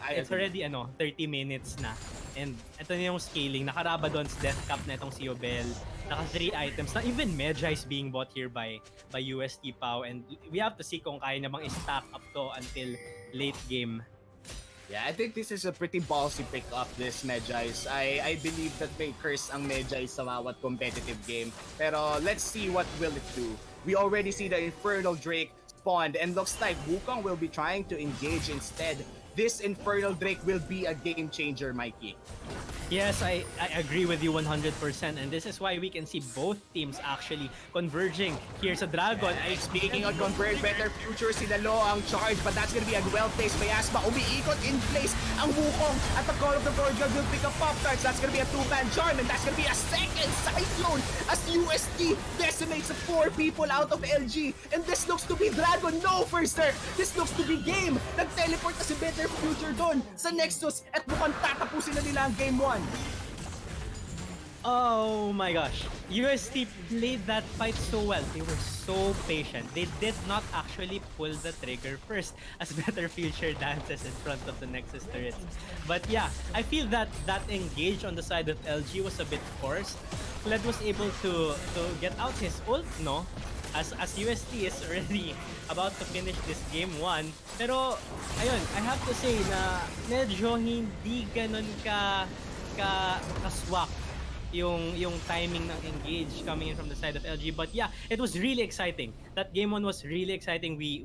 it's already 30 minutes na. And ito na yung scaling. Nakarabadon's death cap na itong si Obel. Naka 3 items na even Medja is being bought here by UST Pau. And we have to see kung kaya na bang i-stack up to until late game. Yeah, I think this is a pretty ballsy pick up, this Medjais. I believe that may curse ang Medjais sa bawat competitive game. Pero let's see what will it do. We already see the Infernal Drake spawned, and looks like Wukong will be trying to engage instead. This Infernal Drake will be a game changer, Mikey. Yes, I agree with you 100%, and this is why we can see both teams actually converging here sa Dragon. Yeah, speaking of convert, Better Future, sinalo ang charge, but that's gonna be a well-placed Mayasma. Umiikot in place ang Wukong at the Call of the Forge will pick up Pop-Tarts. That's gonna be a 2-man charm, and that's gonna be a second Cyclone as UST decimates 4 people out of LG. And this looks to be Dragon. No, first serve. This looks to be game. Nag-teleport na si Better Future doon sa Nexus at mukhang tatapusin na nila ang Game 1. Oh my gosh. UST played that fight so well. They were so patient. They did not actually pull the trigger first as Better Future dances in front of the Nexus turret. But yeah, I feel that engage on the side of LG was a bit forced. Kled was able to get out his ult, no? As UST is already about to finish this game 1. Pero, ayun, I have to say na medyo hindi ganun ka-swak yung timing ng engage coming in from the side of LG. But yeah, it was really exciting. That game 1 was really exciting. We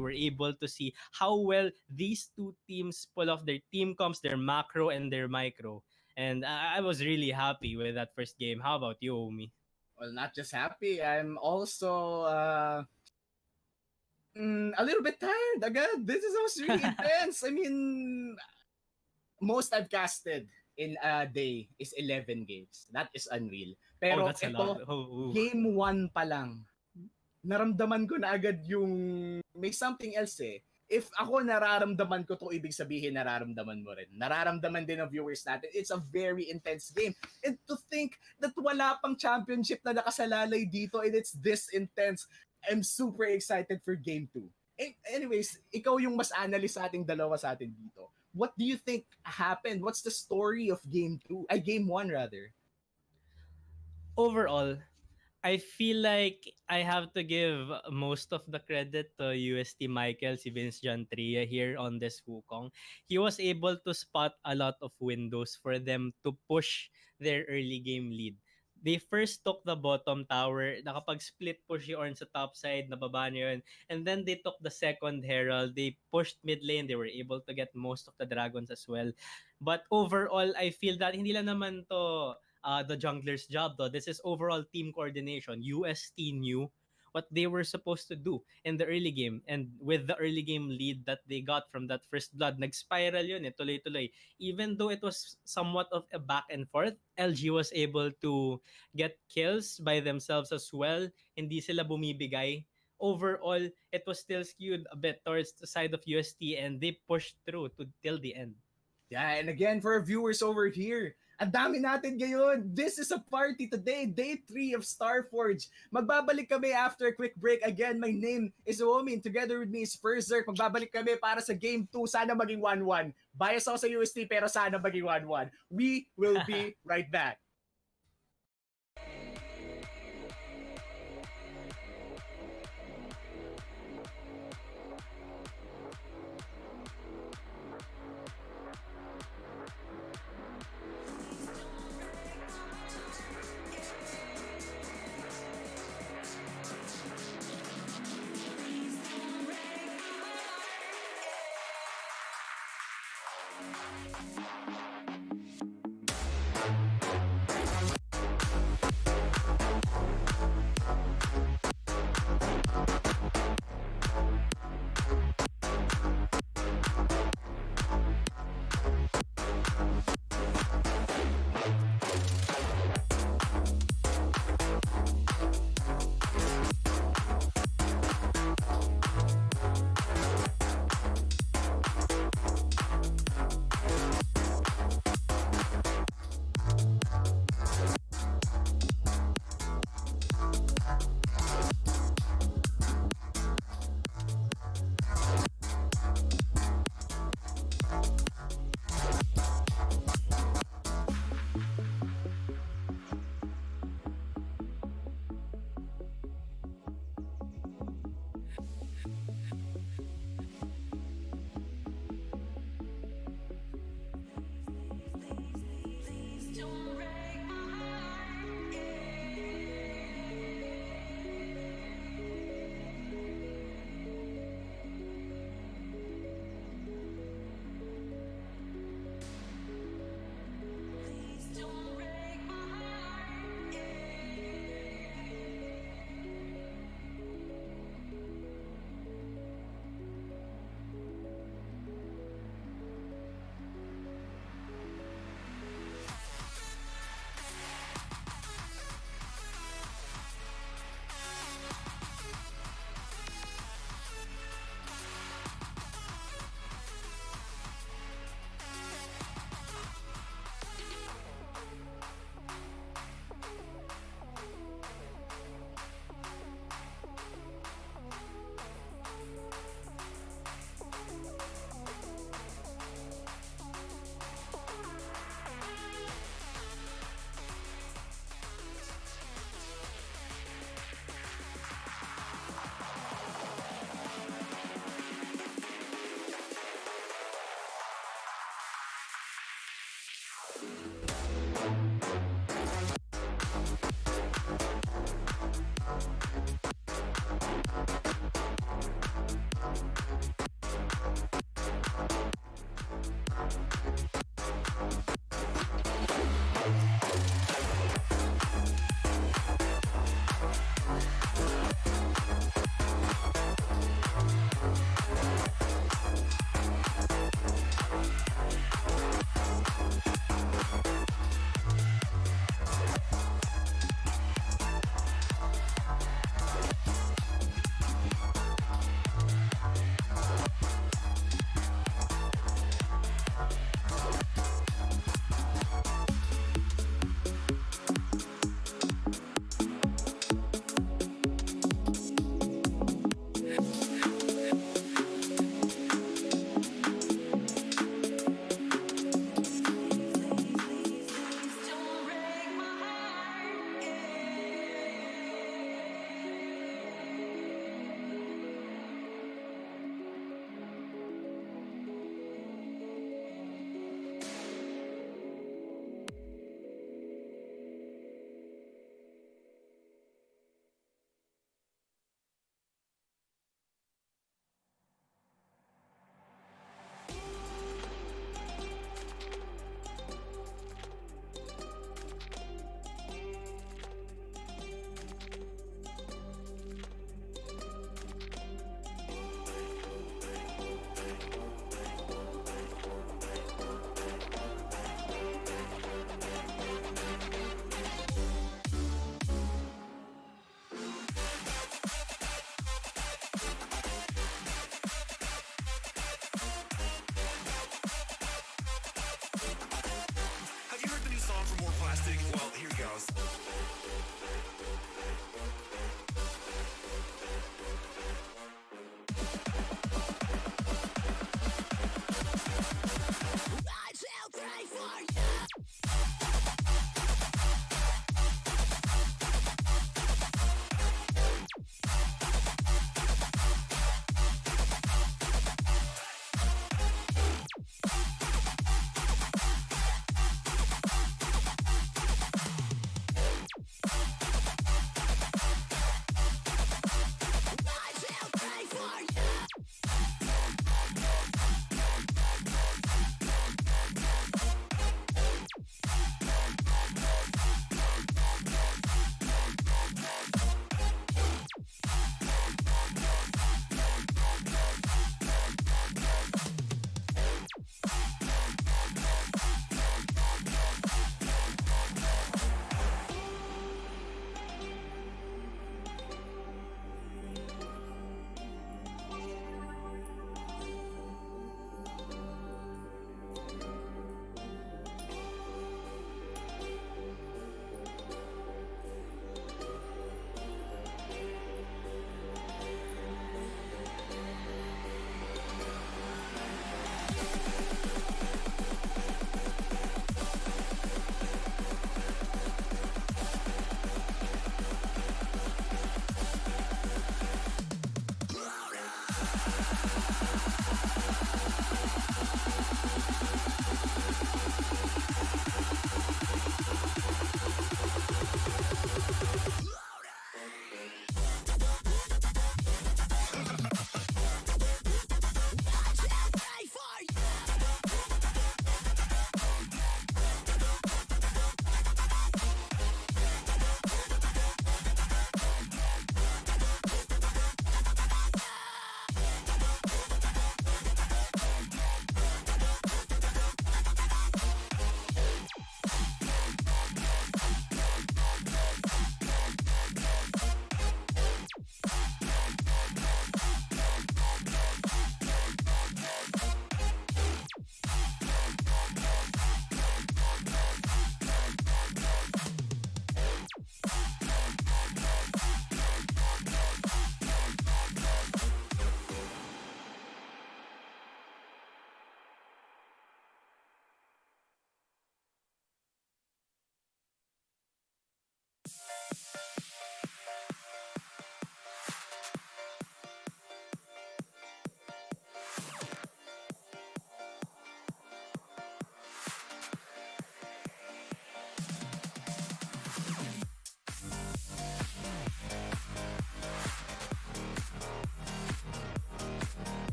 were able to see how well these two teams pull off their team comps, their macro and their micro. And I was really happy with that first game. How about you, Omi? Well, not just happy. I'm also A little bit tired agad. This was really intense. I mean, most I've casted in a day is 11 games. That is unreal. Oh, Pero that's a lot. ito, Oh, game 1 pa lang, naramdaman ko na agad yung may something else eh. If ako nararamdaman ko to, ibig sabihin nararamdaman mo rin. Nararamdaman din ng viewers natin. It's a very intense game. And to think that wala pang championship na nakasalalay dito and it's this intense, I'm super excited for game 2. Anyways, ikaw yung mas analyst sa ating dalawa sa atin dito. What do you think happened? What's the story of game 2? Ay, game 1 rather. overall, I feel like I have to give most of the credit to UST Michael, si Vince John Tria here on this Wukong. He was able to spot a lot of windows for them to push their early game lead. They first took the bottom tower, nakapag-split push yung sa top side, nababa niya yun. And then they took the second herald, they pushed mid lane, they were able to get most of the dragons as well. But overall, I feel that hindi lang naman to the jungler's job though. This is overall team coordination. UST knew what they were supposed to do in the early game, and with the early game lead that they got from that first blood, nag-spiral yun eh, tuloy-tuloy. Even though it was somewhat of a back and forth, LG was able to get kills by themselves as well. Hindi sila bumibigay. Overall, it was still skewed a bit towards the side of UST, and they pushed through to till the end. Yeah, and again, for our viewers over here, ang dami natin ngayon. This is a party today, day 3 of Starforge. Magbabalik kami after a quick break. Again, my name is Omin. Together with me is Ferzerk. Magbabalik kami para sa Game 2. Sana maging 1-1. Bias ako sa UST pero sana maging 1-1. We will be right back.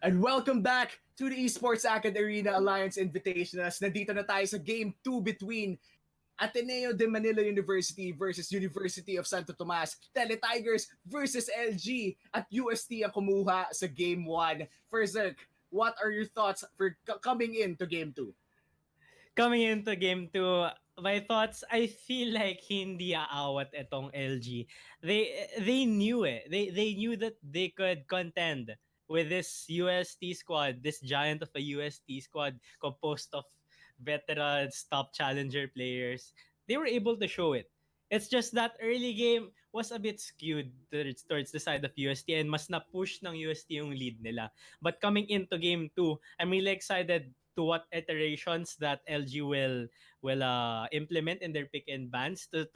And welcome back to the Esports AcadArena Alliance Invitationals. Nandito na tayo sa Game 2 between Ateneo de Manila University versus University of Santo Tomas, Teletigers versus LG, at UST ang kumuha sa Game 1. First, Zerk, what are your thoughts for coming into Game 2? Coming into game 2, my thoughts, I feel like hindi aawat itong LG. They knew it. They knew that they could contend with this UST squad, this giant of a UST squad composed of veterans, top challenger players. They were able to show it. It's just that early game was a bit skewed towards the side of UST and mas na-push ng UST yung lead nila. But coming into game 2, I'm really excited to what iterations that LG will implement in their pick and bans to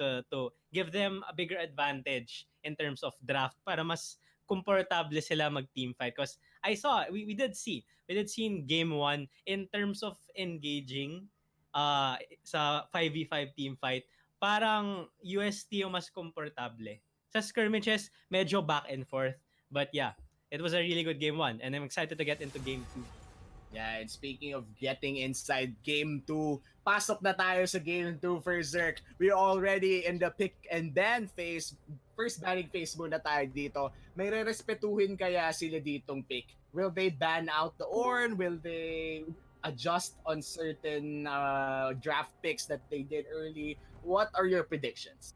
give them a bigger advantage in terms of draft para mas comfortable sila mag team fight, because I saw we did see in game 1 in terms of engaging sa 5v5 team fight, parang UST yung mas komportable. Sa skirmishes medyo back and forth, but yeah, it was a really good game 1, and I'm excited to get into game 2. Yeah, and speaking of getting inside game 2, pasok na tayo sa game 2 for Zerk. We're already in the pick and ban phase. First banning phase muna tayo dito. May re-respetuhin kaya sila ditong pick? Will they ban out the Ornn? Will they adjust on certain draft picks that they did early? What are your predictions?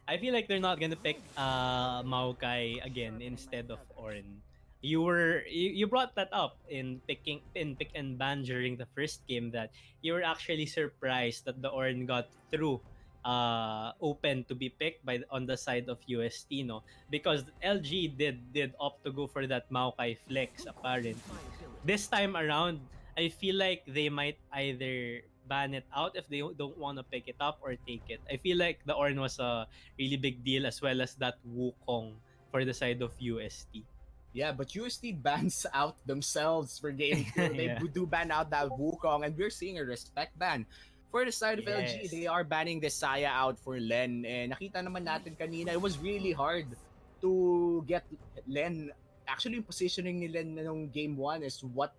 I feel like they're not gonna pick Maokai again instead of Ornn. You brought that up in pick and ban during the first game, that you were actually surprised that the Ornn got through open to be picked by on the side of UST, no, because LG did opt to go for that Maokai flex apparently. This time around, I feel like they might either ban it out if they don't want to pick it up, or take it. I feel like the Ornn was a really big deal, as well as that Wukong for the side of UST. Yeah, but UST bans out themselves for game 2. They Yeah. do ban out that Wukong, and we're seeing a respect ban. For the side of LG, Yes. they are banning the Saya out for Len. And nakita naman natin kanina, it was really hard to get Len. Actually, yung positioning ni Len nung game 1 is what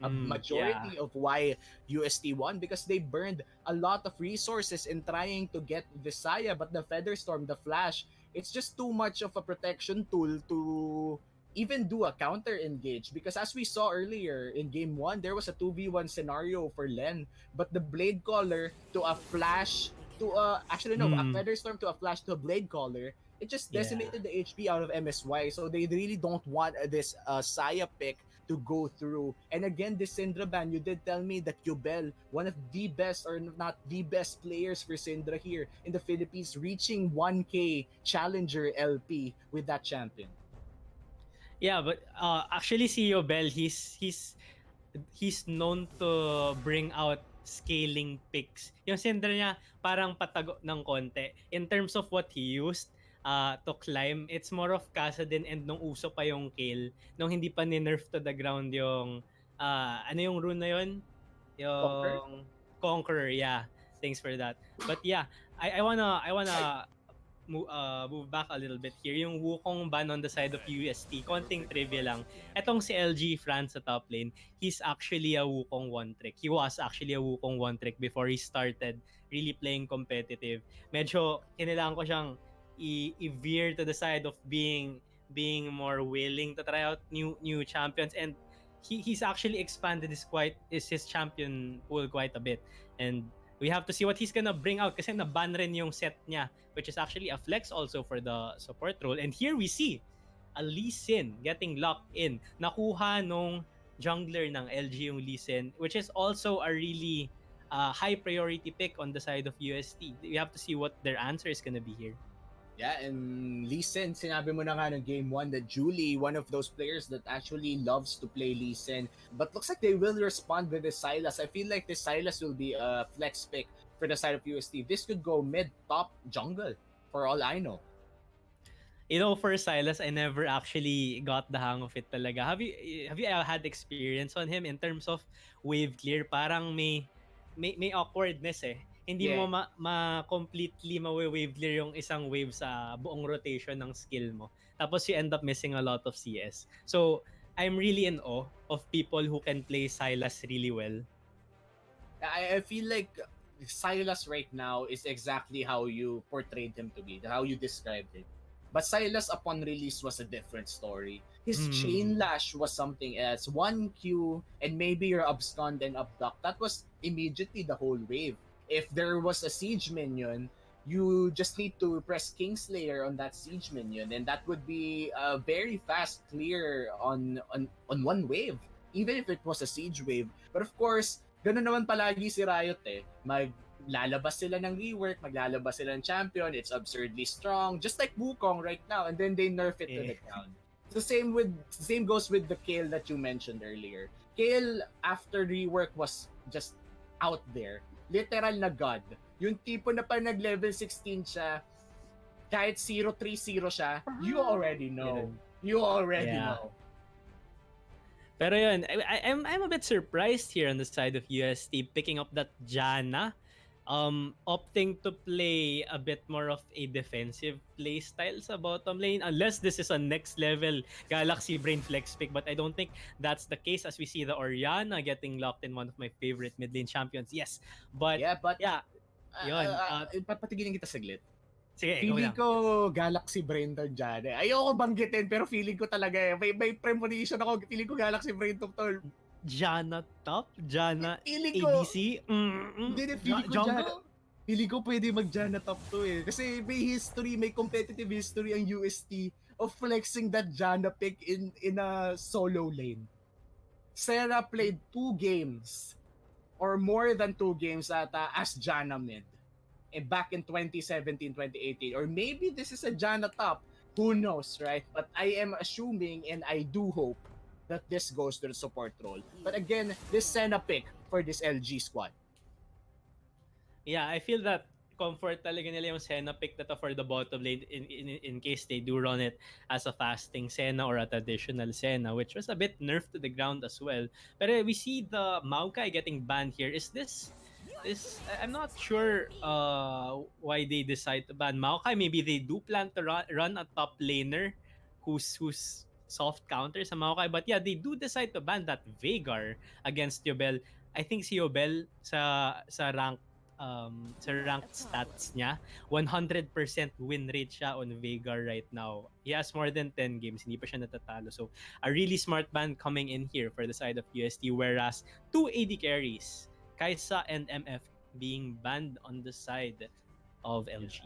a Yeah. majority of why UST won, because they burned a lot of resources in trying to get Visaya, but the Featherstorm, the Flash, it's just too much of a protection tool to even do a counter engage, because as we saw earlier in game 1, there was a 2v1 scenario for Len, but the Blade Caller to a Flash to a, actually no, a Mm. Featherstorm to a Flash to a Blade Caller, it just Yeah. decimated the HP out of MSY. So they really don't want this Saya pick to go through. And again, this Syndra ban, you did tell me that Yubel, one of the best, or not the best players for Syndra here in the Philippines, reaching 1K Challenger LP with that champion. Yeah, but actually si Yobel, he's known to bring out scaling picks. Yung Syndra niya parang patago ng konti. In terms of what he used to climb, it's more of Kassadin, and nung uso pa yung kill, nung hindi pa ni-nerf to the ground yung ano yung rune na yun? Conquer? Yung Conqueror, yeah. Thanks for that. But yeah, I wanna move back a little bit here. Yung Wukong ban on the side of UST, konting trivia lang. Etong si LG France sa top lane, he's actually a Wukong one trick. He was actually a Wukong one trick before he started really playing competitive. Medyo kailangan ko siyang i-veer to the side of being more willing to try out new champions, and he's actually expanded his champion pool quite a bit, and we have to see what he's gonna bring out, kasi na-ban rin yung set niya, which is actually a flex also for the support role. And here we see a Lee Sin getting locked in. Nakuha nung jungler ng LG yung Lee Sin, which is also a really high priority pick on the side of UST. We have to see what their answer is gonna be here. Yeah, and Lee Sin, sinabi mo na nga ng game 1 that Julie, one of those players that actually loves to play Lee Sin. But looks like they will respond with this Silas. I feel like this Silas will be a flex pick for the side of UST. This could go mid, top, jungle, for all I know. You know, for Silas, I never actually got the hang of it talaga. Have you had experience on him in terms of wave clear? Parang may awkwardness eh. Hindi mo Yeah. completely ma-wave clear yung isang wave sa buong rotation ng skill mo. Tapos you end up missing a lot of CS. So, I'm really in awe of people who can play Silas really well. I feel like Silas right now is exactly how you portrayed him to be, how you described him. But Silas upon release was a different story. His chain lash was something else. 1Q and maybe your abscond and abduct. That was immediately the whole wave. If there was a siege minion, you just need to press Kingslayer on that siege minion, and that would be a very fast clear on one wave, even if it was a siege wave. But of course, ganun naman palagi si Riot eh. Maglalabas sila ng rework, maglalabas sila ng champion, it's absurdly strong, just like Wukong right now, and then they nerf it to the ground. So same goes with the Kale that you mentioned earlier. Kale after rework was just out there. Literal na god. Yung tipo na pa nag-level 16 siya, kahit 0-3-0 siya, you already know. You already know. Pero yun, I'm a bit surprised here on the side of UST picking up that Janna. opting to play a bit more of a defensive play style sa bottom lane unless this is a next level Galaxy Brain flex pick, but I don't think that's the case as we see the Orianna getting locked in one of my favorite mid lane champions. Yes, but Yeah, but yeah, yon. papatigilin kita saglit. Sige, go Feeling lang. ko Galaxy Brain to dyan eh. Ayoko banggitin pero feeling ko talaga eh. May premonition ako. Feeling ko Galaxy Brain to tol. Janna top, Janna Feeling ko, ADC, hindi na feeling ko dyan. jungle. Feeling ko pwede mag-Jana top to eh. Kasi may history, may competitive history ang UST of flexing that Jana pick in a solo lane. Sarah played 2 games or more than 2 games as Jana mid. Back in 2017, 2018. Or maybe this is a Jana top. Who knows, right? But I am assuming and I do hope that this goes to the support role. But again, this Senna pick for this LG squad. Yeah, I feel that comfort talaga nila yung Senna pick na to for the bottom lane in case they do run it as a fasting Senna or a traditional Senna, which was a bit nerfed to the ground as well. But we see the Maokai getting banned here. Is this I'm not sure why they decide to ban Maokai. Maybe they do plan to run a top laner who's soft counter sa Maokai. But yeah, they do decide to ban that Veigar against Yobel. I think si Yobel sa ranked stats niya, 100% win rate siya on Veigar right now. He has more than 10 games, hindi pa siya natatalo. So, a really smart ban coming in here for the side of UST, whereas 2 AD carries, Kaisa and MF being banned on the side of LG.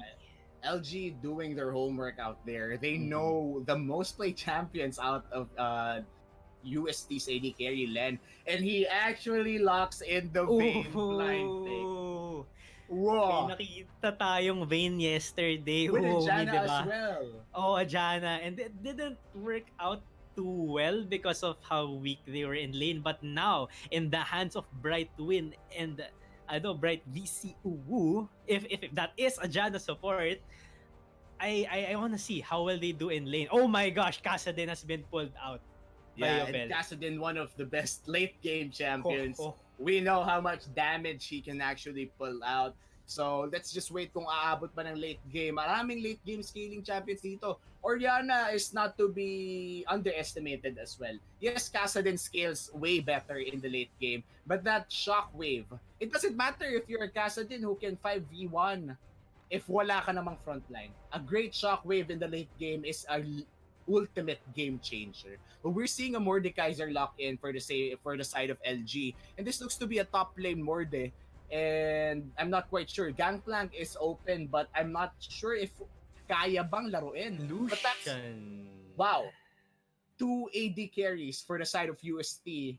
LG doing their homework out there. They know the most played champions out of UST's AD carry Len, and he actually locks in the Vayne blind pick. May Wow. nakita tayong Vayne yesterday. With a Umi, Jana diba? as well. Oh, a Jana. And it didn't work out too well because of how weak they were in lane. But now, in the hands of Bright Win and Bright VC Uwu, if that is a Jana support, I want to see how will they do in lane. Oh my gosh, Kassadin has been pulled out. Yeah, and Kassadin, one of the best late game champions. Oh. We know how much damage he can actually pull out. So, let's just wait kung aabot pa ng late game. Maraming late game scaling champions dito. Orianna is not to be underestimated as well. Yes, Kassadin scales way better in the late game, but that shockwave, it doesn't matter if you're a Kassadin who can 5v1 if wala ka namang frontline. A great shockwave in the late game is a ultimate game changer. But we're seeing a Mordekaiser lock in for the side of LG, and this looks to be a top lane Morde. And I'm not quite sure. Gangplank is open, but I'm not sure if kaya bang laruin. But that's wow. 2 AD carries for the side of UST,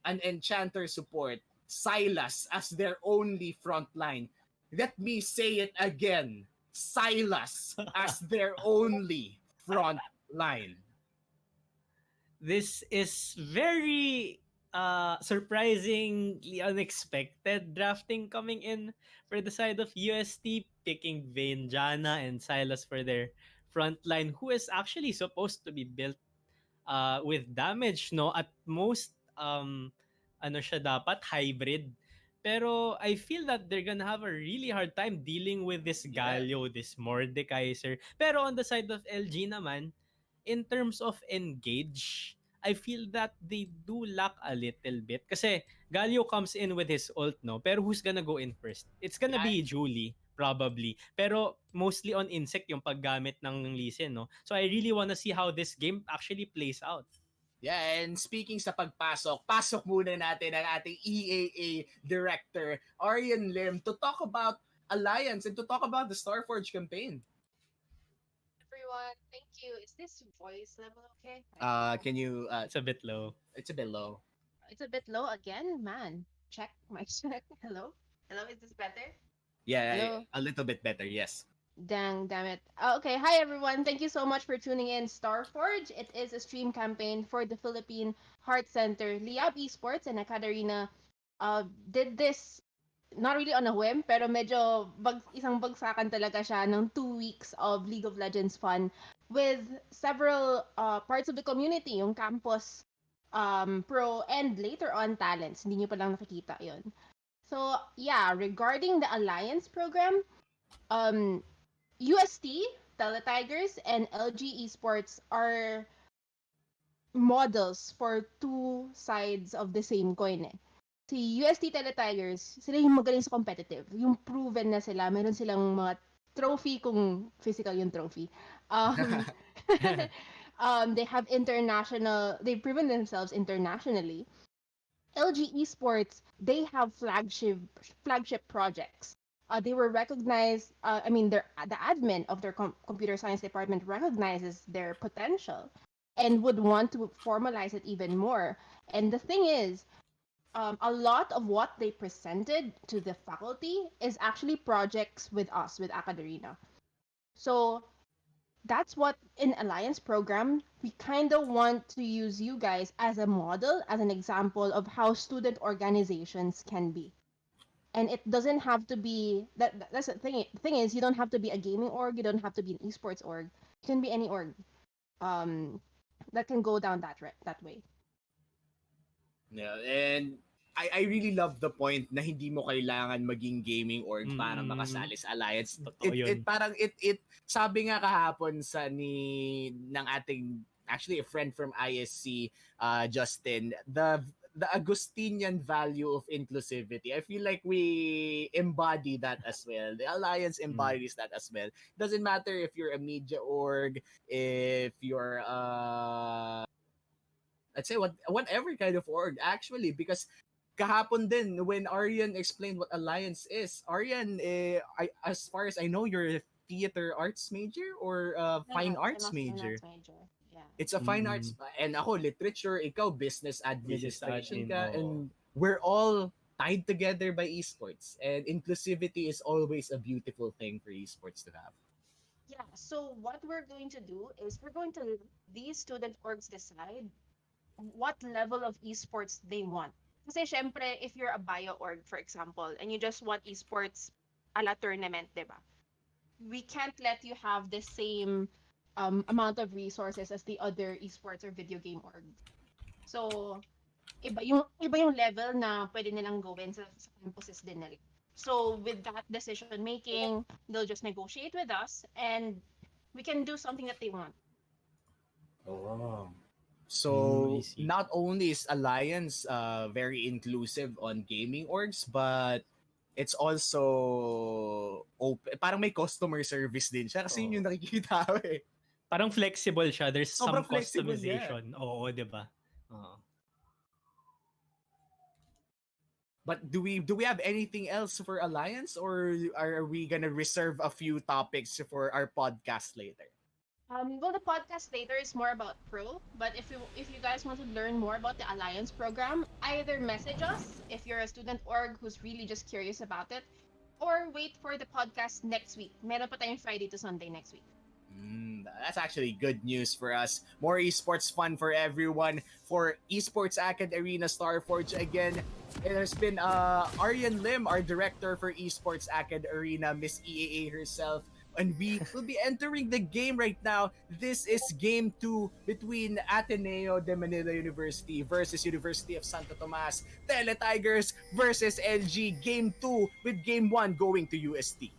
an Enchanter support, Sylas as their only frontline. Let me say it again. Sylas as their only front line. This is very surprisingly unexpected drafting coming in for the side of UST, picking Vayne, Jana, and Silas for their front line, who is actually supposed to be built with damage, no? At most, siya dapat, hybrid. Pero I feel that they're gonna have a really hard time dealing with this Galio, this Mordekaiser. Pero on the side of LG naman, in terms of engage, I feel that they do lack a little bit. Kasi Galio comes in with his ult, no? Pero who's gonna go in first? It's gonna be Julie, probably. Pero mostly on Insect yung paggamit ng Lee Sin, no? So I really wanna see how this game actually plays out. Yeah, and speaking sa pagpasok, pasok muna natin ang ating EAA director, Arian Lim, to talk about Alliance and to talk about the Starforge campaign. Everyone, thank you. Is this voice level okay? Can you It's a bit low. It's a bit low. It's a bit low again, man. Check, mic check. Hello? Hello, is this better? Yeah, Hello? a little bit better, yes. Damn it. Okay, hi everyone. Thank you so much for tuning in Starforge. It is a stream campaign for the Philippine Heart Center. Liab Esports and AcadArena did this not really on a whim, pero medyo isang bagsakan talaga siya ng 2 weeks of League of Legends fun with several parts of the community, yung campus, pro, and later on talents. Hindi nyo pa lang nakikita yon. So yeah, regarding the alliance program, um, UST, Teletigers, and LG Esports are models for two sides of the same coin eh. Si UST Teletigers, sila yung magaling sa competitive. Yung proven na sila, meron silang mga trophy kung physical yung trophy. Um, they have they've proven themselves internationally. LG Esports, they have flagship projects. They were recognized. The admin of their computer science department recognizes their potential, and would want to formalize it even more. And the thing is, a lot of what they presented to the faculty is actually projects with us, with AcadArena. So that's what in alliance program we kind of want to use you guys as a model, as an example of how student organizations can be. And it doesn't have to be that's the thing. The thing is, you don't have to be a gaming org, you don't have to be an esports org, you can be any org um that can go down that way. Yeah, and I really love the point na hindi mo kailangan maging gaming org para makasali sa Alliance. Totoo yun. It sabi nga kahapon ng ating actually a friend from ISC, Justin, the Agustinian value of inclusivity. I feel like we embody that as well. The Alliance embodies that as well. Doesn't matter if you're a media org, if you're let's say whatever kind of org actually, because kahapon din when Aryan explained what Alliance is, Aryan, as far as I know, you're a theater arts major or fine Yeah, I'm arts a major. finance major. Yeah. It's a fine arts, and ako literature, ikaw business Business administration admin, ka, oo. and we're all tied together by esports, and inclusivity is always a beautiful thing for esports to have. Yeah, so what we're going to do is we're going to let these student orgs decide what level of esports they want. Kasi syempre, if you're a bio org, for example, and you just want esports a la tournament, di ba? We can't let you have the same amount of resources as the other esports or video game org. So, iba yung level na pwede nilang gawin sa campuses din nila. So, with that decision making, they'll just negotiate with us and we can do something that they want. Oh. I So see. not only is Alliance very inclusive on gaming orgs, but it's also open. Parang may customer service din siya kasi yun yung nakikita ko eh. Parang flexible siya. There's Sobrang some flexible niya. customization. Oo, 'di ba? Oo. But do we have anything else for Alliance, or are we gonna reserve a few topics for our podcast later? Well, the podcast later is more about pro, but if you guys want to learn more about the alliance program, either message us if you're a student org who's really just curious about it, or wait for the podcast next week. Meron pa tayong Friday to Sunday next week. That's actually good news for us. More esports fun for everyone. For Esports AcadArena Starforge again, it has been Aryan Lim, our director for Esports AcadArena, Miss EAA herself. And we will be entering the game right now. This is game 2 between Ateneo de Manila University versus University of Santo Tomas. Teletigers versus LG. Game 2 with game 1 going to UST.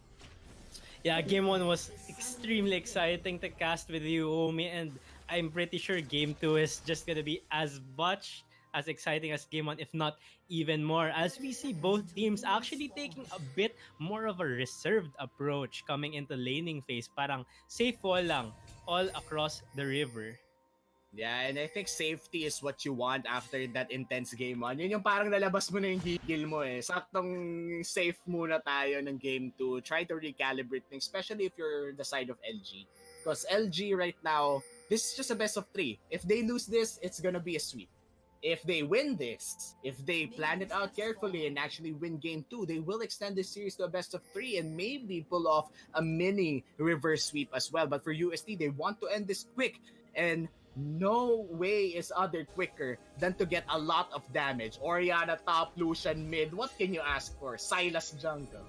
Yeah, game 1 was extremely exciting to cast with you, Omi, and I'm pretty sure game 2 is just gonna be as much as exciting as game 1, if not even more, as we see both teams actually taking a bit more of a reserved approach coming into laning phase. Parang safe wall lang all across the river. Yeah, and I think safety is what you want after that intense game 1. Yun yung parang nalabas mo na yung gigil mo eh. Saktong safe muna tayo ng game 2. Try to recalibrate things, especially if you're the side of LG. Because LG right now, this is just a best of 3. If they lose this, it's gonna be a sweep. If they win this, if they plan it out carefully and actually win game 2, they will extend this series to a best of 3 and maybe pull off a mini reverse sweep as well. But for UST, they want to end this quick, and no way is other quicker than to get a lot of damage. Oriana top, Lucian mid. What can you ask for? Silas jungle.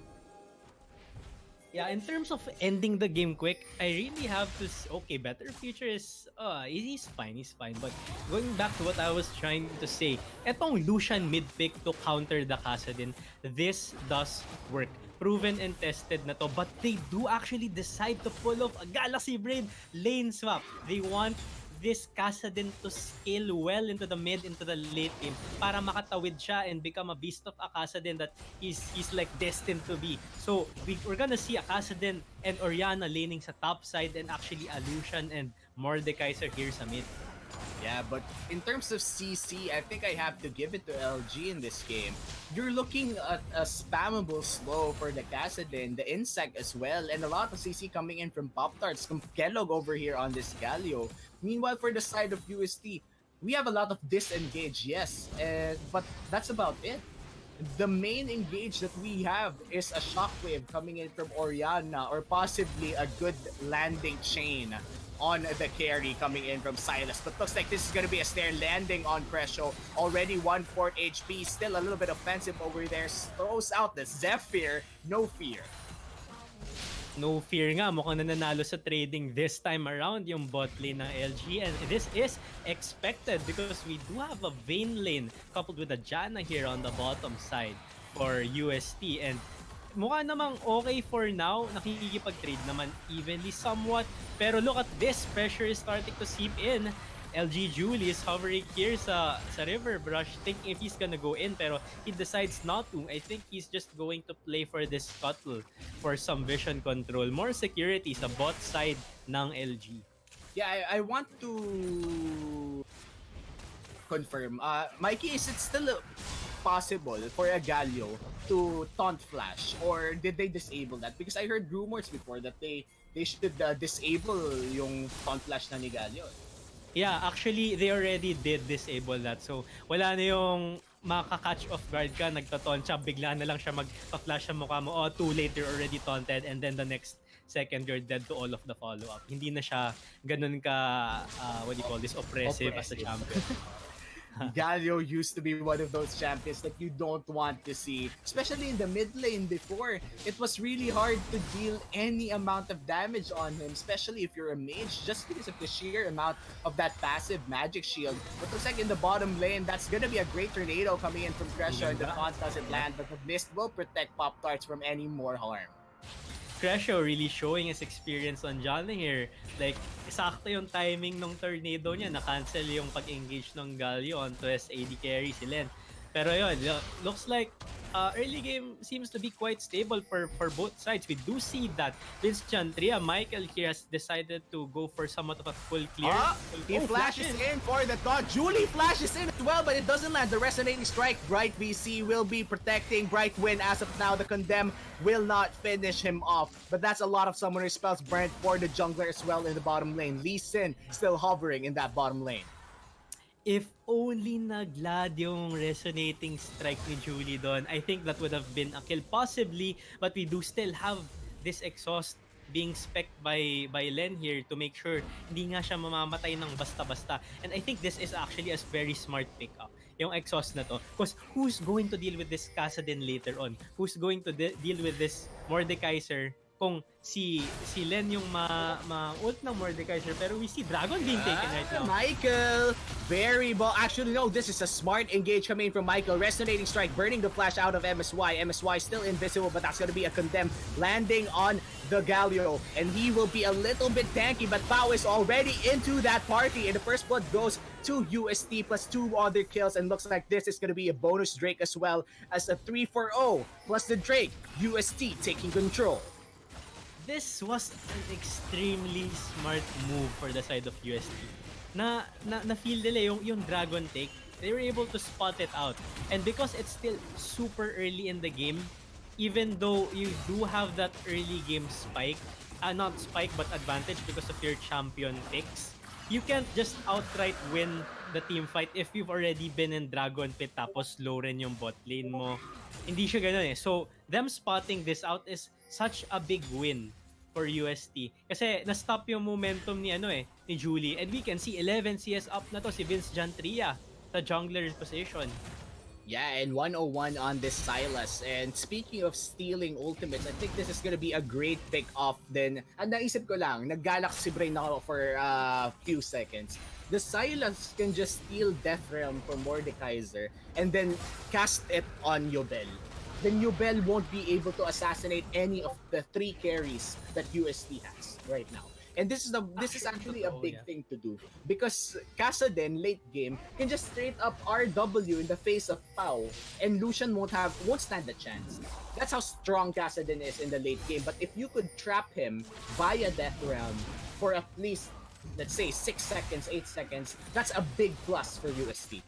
Yeah, in terms of ending the game quick, I really have to okay, better future is he's fine. But going back to what I was trying to say, etong Lucian mid pick to counter the Kassadin, this does work. Proven and tested na to, but they do actually decide to pull off a Galaxy Braid lane swap. They want this Kassadin to scale well into the mid, into the late game para makatawid siya and become a beast of a Kassadin that he's like destined to be. So we're gonna see a Kassadin and Oriana laning sa top side and actually Alushan and Mordekaiser here sa mid. Yeah, but in terms of CC, I think I have to give it to LG in this game. You're looking at a spammable slow for the Kassadin, the Insect as well, and a lot of CC coming in from Pop-Tarts, from Kellogg over here on this Galio. Meanwhile, for the side of UST, we have a lot of disengage, yes, but that's about it. The main engage that we have is a shockwave coming in from Oriana or possibly a good landing chain on the carry coming in from Silas. But looks like this is going to be a snare landing on Crescio. Already 1/4 HP, still a little bit offensive over there. Throws out the Zephyr, no fear. No fear nga, mukhang nananalo sa trading this time around yung bot lane ng LG, and this is expected because we do have a Vayne lane coupled with a Janna here on the bottom side for UST, and mukha namang okay for now, nakikipag-trade naman evenly somewhat, pero look at this, pressure is starting to seep in. LG Julie is hovering here sa River Brush, thinking if he's gonna go in, pero he decides not to. I think he's just going to play for this scuttle for some vision control, more security sa bot side ng LG. Yeah, I want to confirm. Mikey, is it still possible for a Galio to taunt flash, or did they disable that? Because I heard rumors before that they should disable yung taunt flash na ni Galio. Yeah, actually, they already did disable that. So, wala na yung makaka-catch off guard ka, nagtataunt siya, bigla na lang siya mag-flash sa mukha mo, oh, too late, you're already taunted, and then the next second, you're dead to all of the follow-up. Hindi na siya ganun ka, what do you call this, oppressive as a champion. Galio used to be one of those champions that you don't want to see, especially in the mid lane before. It was really hard to deal any amount of damage on him, especially if you're a mage, just because of the sheer amount of that passive magic shield. But looks like in the bottom lane, that's gonna be a great tornado coming in from Crescio, and the taunt doesn't land, but the mist will protect Pop-Tarts from any more harm. Crescio really showing his experience on Johnny here. Like, sakto yung timing ng tornado niya, na-cancel yung pag-engage ng Galio onto his AD carry si Len. Pero yun, looks like early game seems to be quite stable for both sides. We do see that Vince Chantria, Michael here has decided to go for somewhat of a full clear. He flashes in for the thought. Julie flashes in as well, but it doesn't land. The resonating strike. Bright VC will be protecting Bright Win. As of now, the Condemn will not finish him off. But that's a lot of summoner spells burnt for the jungler as well in the bottom lane. Lee Sin still hovering in that bottom lane. If only naglad yung resonating strike ni Julie doon, I think that would have been a kill possibly, but we do still have this exhaust being specced by Len here to make sure hindi nga siya mamamatay ng basta-basta. And I think this is actually a very smart pickup, yung exhaust na to. Because who's going to deal with this Kassadin later on? Who's going to deal with this Mordekaiser kung si Len yung ma-ult ng Mordekaiser, pero we see Dragon being taken right now. Michael, very ball. Actually, no, this is a smart engage coming from Michael. Resonating strike, burning the flash out of MSY. MSY still invisible, but that's going to be a condemn landing on the Galio, and he will be a little bit tanky, but Pao is already into that party, and the first blood goes to UST plus 2 other kills, and looks like this is going to be a bonus Drake as well as a 3-4-0 plus the Drake. UST taking control. This was an extremely smart move for the side of UST. Na feel nila yung Dragon take, they were able to spot it out. And because it's still super early in the game, even though you do have that early game spike, not spike but advantage because of your champion picks, you can't just outright win the team fight if you've already been in Dragon Pit tapos low rin yung bot lane mo. Hindi siya ganun eh. So, them spotting this out is such a big win for UST. Kasi na-stop yung momentum ni Julie. And we can see 11 CS up na to si Vince Jantria sa jungler position. Yeah, and 101 on this Silas. And speaking of stealing ultimates, I think this is gonna be a great pick off then. Ang naisip ko lang, nag-galaxy brain ako for a few seconds. The Silas can just steal Death Realm from Mordekaiser and then cast it on Yobel. Then Yobel won't be able to assassinate any of the 3 carries that UST has right now. And this is actually a big thing to do because Kassadin late game can just straight up RW in the face of Pau, and Lucian won't stand a chance. That's how strong Kassadin is in the late game. But if you could trap him via Death Realm for at least, let's say, 6 seconds, 8 seconds, that's a big plus for UST.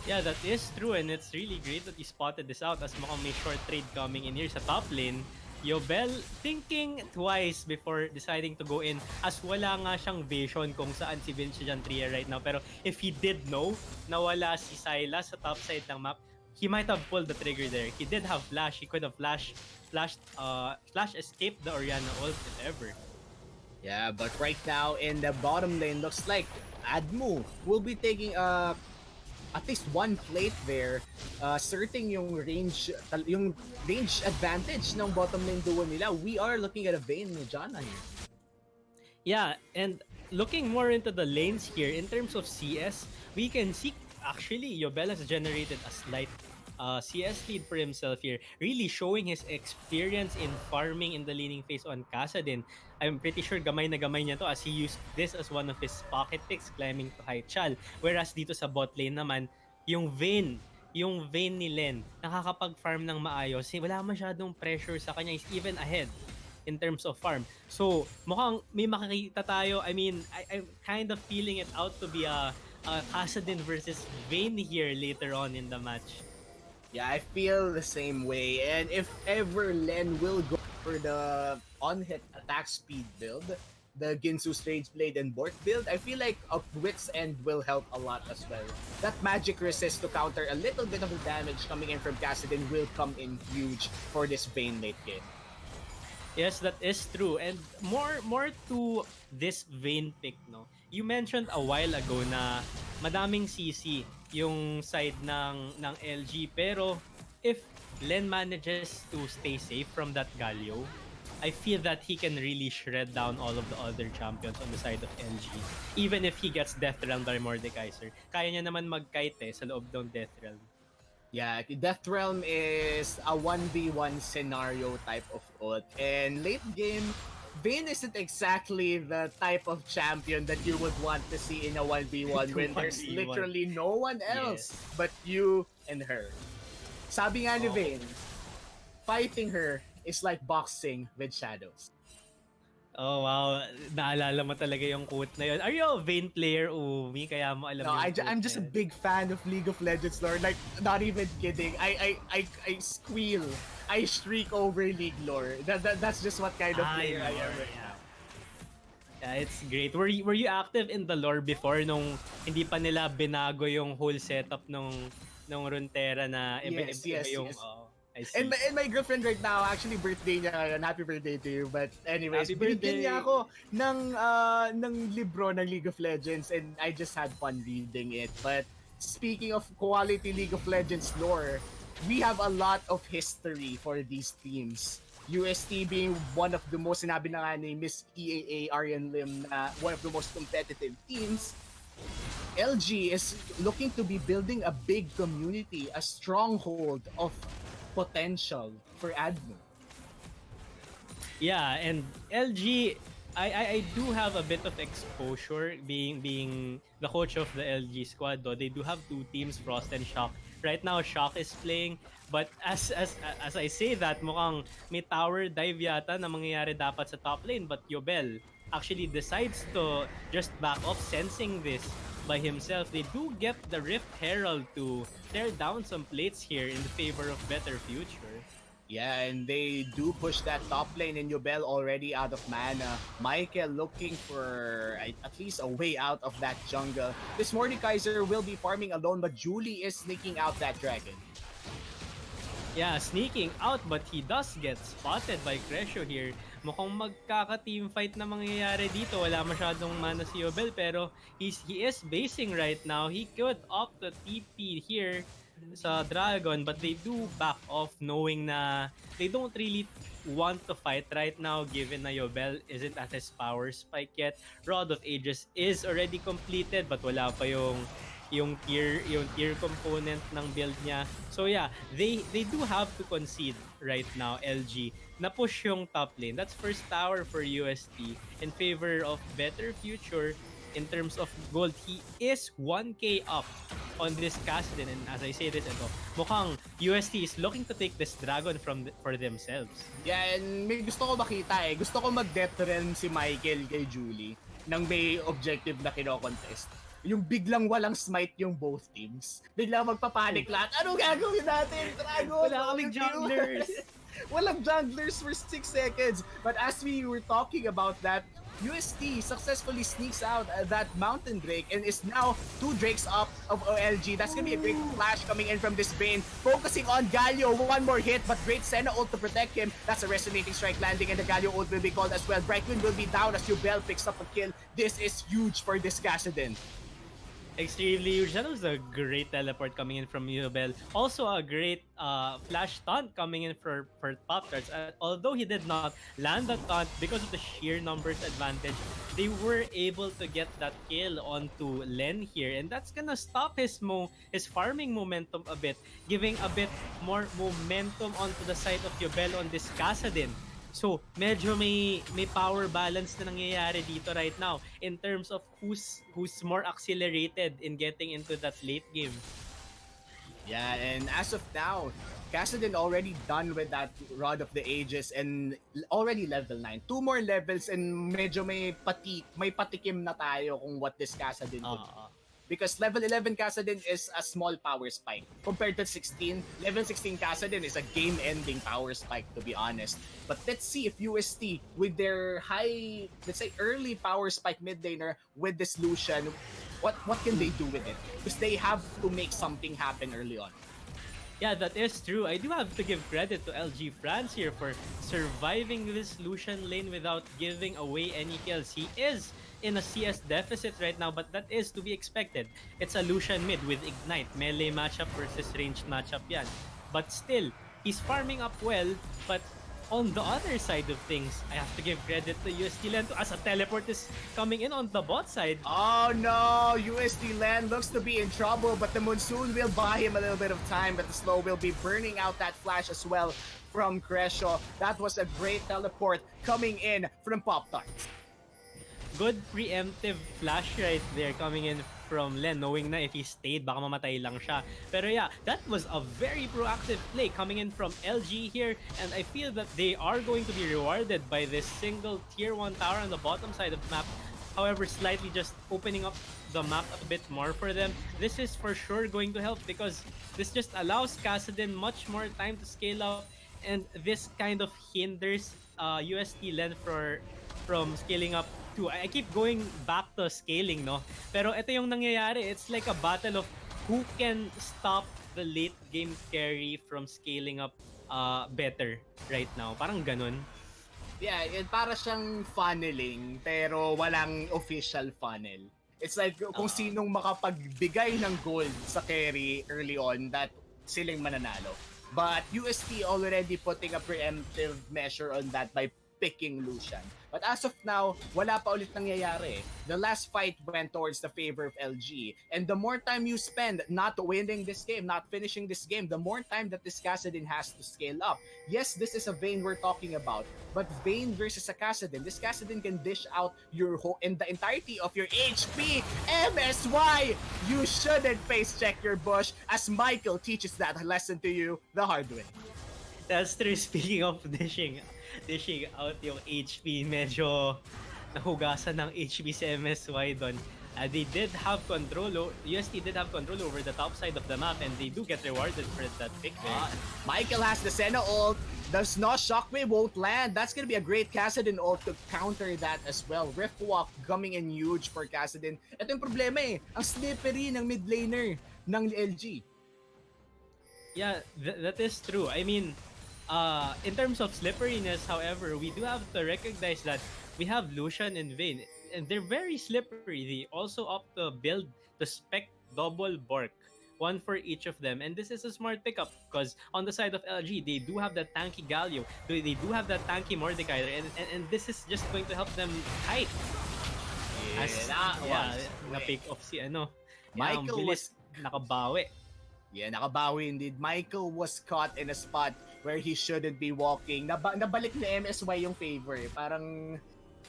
Yeah, that is true, and it's really great that you spotted this out as mukhang may short trade coming in here sa top lane. Yobel thinking twice before deciding to go in as wala nga siyang vision kung saan si Vinci Jantria right now. Pero if he did know na wala si Sylas sa top side ng map, he might have pulled the trigger there. He did have flash. He could have flash escape the Orianna ult if ever. Yeah, but right now in the bottom lane, looks like ADMU will be taking at least one plate there, asserting yung range advantage ng bottom lane duo nila. We are looking at a Vayne ni Jana here. Yeah, and looking more into the lanes here, in terms of CS, we can see actually Yobel has generated a slight CS lead for himself here, really showing his experience in farming in the laning phase on Kassadin. I'm pretty sure gamay na gamay niya to as he used this as one of his pocket picks climbing to high chal. Whereas dito sa bot lane naman, yung Vayne ni Len, nakakapag-farm ng maayos. Wala masyadong pressure sa kanya. He's even ahead in terms of farm. So, mukhang may makikita tayo. I mean, I'm kind of feeling it out to be a Kassadin versus Vayne here later on in the match. Yeah, I feel the same way. And if ever Len will go for the on-hit attack speed build, the Ginsu Strange Blade and Bork build, I feel like a Wit's End will help a lot as well. That magic resist to counter a little bit of the damage coming in from Kassadin will come in huge for this Vayne late game. Yes, that is true. And more to this Vayne pick, no? You mentioned a while ago na madaming CC yung side ng LG, pero if Len manages to stay safe from that Galio, I feel that he can really shred down all of the other champions on the side of LG. Even if he gets Death Realm by Mordekaiser, kaya niya naman mag-kite sa loob ng Death Realm. Yeah, Death Realm is a 1v1 scenario type of ult. And late game, Vayne isn't exactly the type of champion that you would want to see in a 1v1 when there's 1v1. literally no one else but you and her. Sabi nga ni Vayne, fighting her is like boxing with shadows. Oh wow, naalala mo talaga yung quote na yun. Are you a Vayne player, Umi? Kaya mo alam No, yung quote I'm just a na yun? big fan of League of Legends lore. Like, not even kidding. I squeal. I shriek over League lore. That's just what kind of player I am right now. Yeah, it's great. Were you active in the lore before nung hindi pa nila binago yung whole setup nung Runeterra na Yes. yung I see. And my girlfriend right now, actually birthday niya ngayon. Happy birthday to you. But anyways, Happy binigyan birthday. niya ako ng libro ng League of Legends and I just had fun reading it. But speaking of quality League of Legends lore, we have a lot of history for these teams. UST being one of the most, sinabi na nga ni Miss EAA Aryan Lim na one of the most competitive teams. LG is looking to be building a big community, a stronghold of potential for ADMU. Yeah, and LG, I do have a bit of exposure being the coach of the LG squad. Though they do have 2 teams, Frost and Shock. Right now, Shock is playing, but as I say that, mukhang may tower dive yata na mangyayari dapat sa top lane. But Yobel actually decides to just back off, sensing this by himself. They do get the Rift Herald to tear down some plates here in favor of better future. Yeah, and they do push that top lane and Yobel already out of mana. Michael looking for at least a way out of that jungle. This Mordekaiser will be farming alone, but Julie is sneaking out that dragon. Yeah, sneaking out, but he does get spotted by Crescio here. Mukhang magkaka-team fight na mangyayari dito. Wala masyadong mana si Yobel, pero he is basing right now. He could opt to TP here sa Dragon, but they do back off knowing na they don't really want to fight right now given na Yobel isn't at his power spike yet. Rod of Ages is already completed but wala pa yung tier component ng build niya. So yeah, they do have to concede right now, LG, na push yung top lane. That's first tower for UST in favor of better future in terms of gold. He is 1k up on this Kassadin, and as I say this, ito, mukhang UST is looking to take this dragon for themselves. Yeah, and may gusto ko makita eh. Gusto ko mag-death realm si Michael kay Julie nang may objective na kino-contest. Yung biglang walang smite yung both teams. Biglang magpapanik lahat. Ano gagawin natin? Dragon! Wala kaming junglers! Walang junglers for 6 seconds. But as we were talking about that, UST successfully sneaks out that Mountain Drake and is now 2 Drakes up of OLG. That's gonna be a great flash coming in from this Bane. Focusing on Galio, one more hit, but great Senna ult to protect him. That's a resonating strike landing and the Galio ult will be called as well. Brightwind will be down as Yubel picks up a kill. This is huge for this Kassadin. Extremely huge. That was a great teleport coming in from Yubel. Also a great flash taunt coming in for Pop-Tarts. Although he did not land that taunt because of the sheer numbers advantage, they were able to get that kill onto Len here, and that's gonna stop his farming momentum a bit, giving a bit more momentum onto the side of Yubel on this Kassadin. So, medyo may power balance na nangyayari dito right now in terms of who's more accelerated in getting into that late game. Yeah, and as of now, Kassadin already done with that Rod of the Ages and already level 9. 2 more levels and medyo may patikim na tayo kung what this Kassadin could do. Because level 11 Kassadin is a small power spike. Compared to 16, level 16 Kassadin is a game-ending power spike, to be honest. But let's see if UST, with their high, let's say early power spike mid laner with this Lucian, what can they do with it? Because they have to make something happen early on. Yeah, that is true. I do have to give credit to LG France here for surviving this Lucian lane without giving away any kills. He is in a CS deficit right now, but that is to be expected. It's a Lucian mid with Ignite, melee matchup versus ranged matchup yan. But still, he's farming up well, but on the other side of things, I have to give credit to UST Lento as a teleport is coming in on the bot side. Oh no, UST Land looks to be in trouble, but the Monsoon will buy him a little bit of time, but the Slow will be burning out that flash as well from Crescio. That was a great teleport coming in from Pop-Tarts. Good preemptive flash right there coming in from Len, knowing na if he stayed, baka mamatay lang siya. Pero yeah, that was a very proactive play coming in from LG here, and I feel that they are going to be rewarded by this single tier 1 tower on the bottom side of the map. However, slightly just opening up the map a bit more for them. This is for sure going to help because this just allows Kassadin much more time to scale up, and this kind of hinders UST Len from scaling up too. I keep going back to scaling, no? Pero ito yung nangyayari. It's like a battle of who can stop the late game carry from scaling up better right now. Parang ganun. Yeah, para siyang funneling pero walang official funnel. It's like kung sinong makapagbigay ng gold sa carry early on, that silang mananalo. But UST already putting a preemptive measure on that by picking Lucian. But as of now, wala pa ulit nangyayari. The last fight went towards the favor of LG. And the more time you spend not winning this game, not finishing this game, the more time that this Kassadin has to scale up. Yes, this is a Vayne we're talking about. But Vayne versus a Kassadin, this Kassadin can dish out your in the entirety of your HP. MSY! You shouldn't face check your bush as Michael teaches that lesson to you the hard way. That's true. Speaking of dishing out yung HP, medyo nahugasan ng HP sa MSY doon. They did have control, UST did have control over the top side of the map, and they do get rewarded for that pick there. Michael has the Senna ult. Does not Shockwave won't land. That's gonna be a great Kassadin ult to counter that as well. Rift Walk coming in huge for Kassadin. Ito yung problema eh. Ang slippery ng mid laner ng LG. Yeah, that is true. I mean, in terms of slipperiness, however, we do have to recognize that we have Lucian and Vayne, and they're very slippery. They also opt to build the spec double Bork one for each of them. And this is a smart pickup because on the side of LG, they do have that tanky Galio, they do have that tanky Mordecai, and this is just going to help them kite. Yeah, As, that yeah, was na-pick quick. off si ano. Yeah, ang Michael bilis, was nakabawi. Yeah, nakabawi indeed. Michael was caught in a spot where he shouldn't be walking. Nabalik ni MSY yung favor. Parang,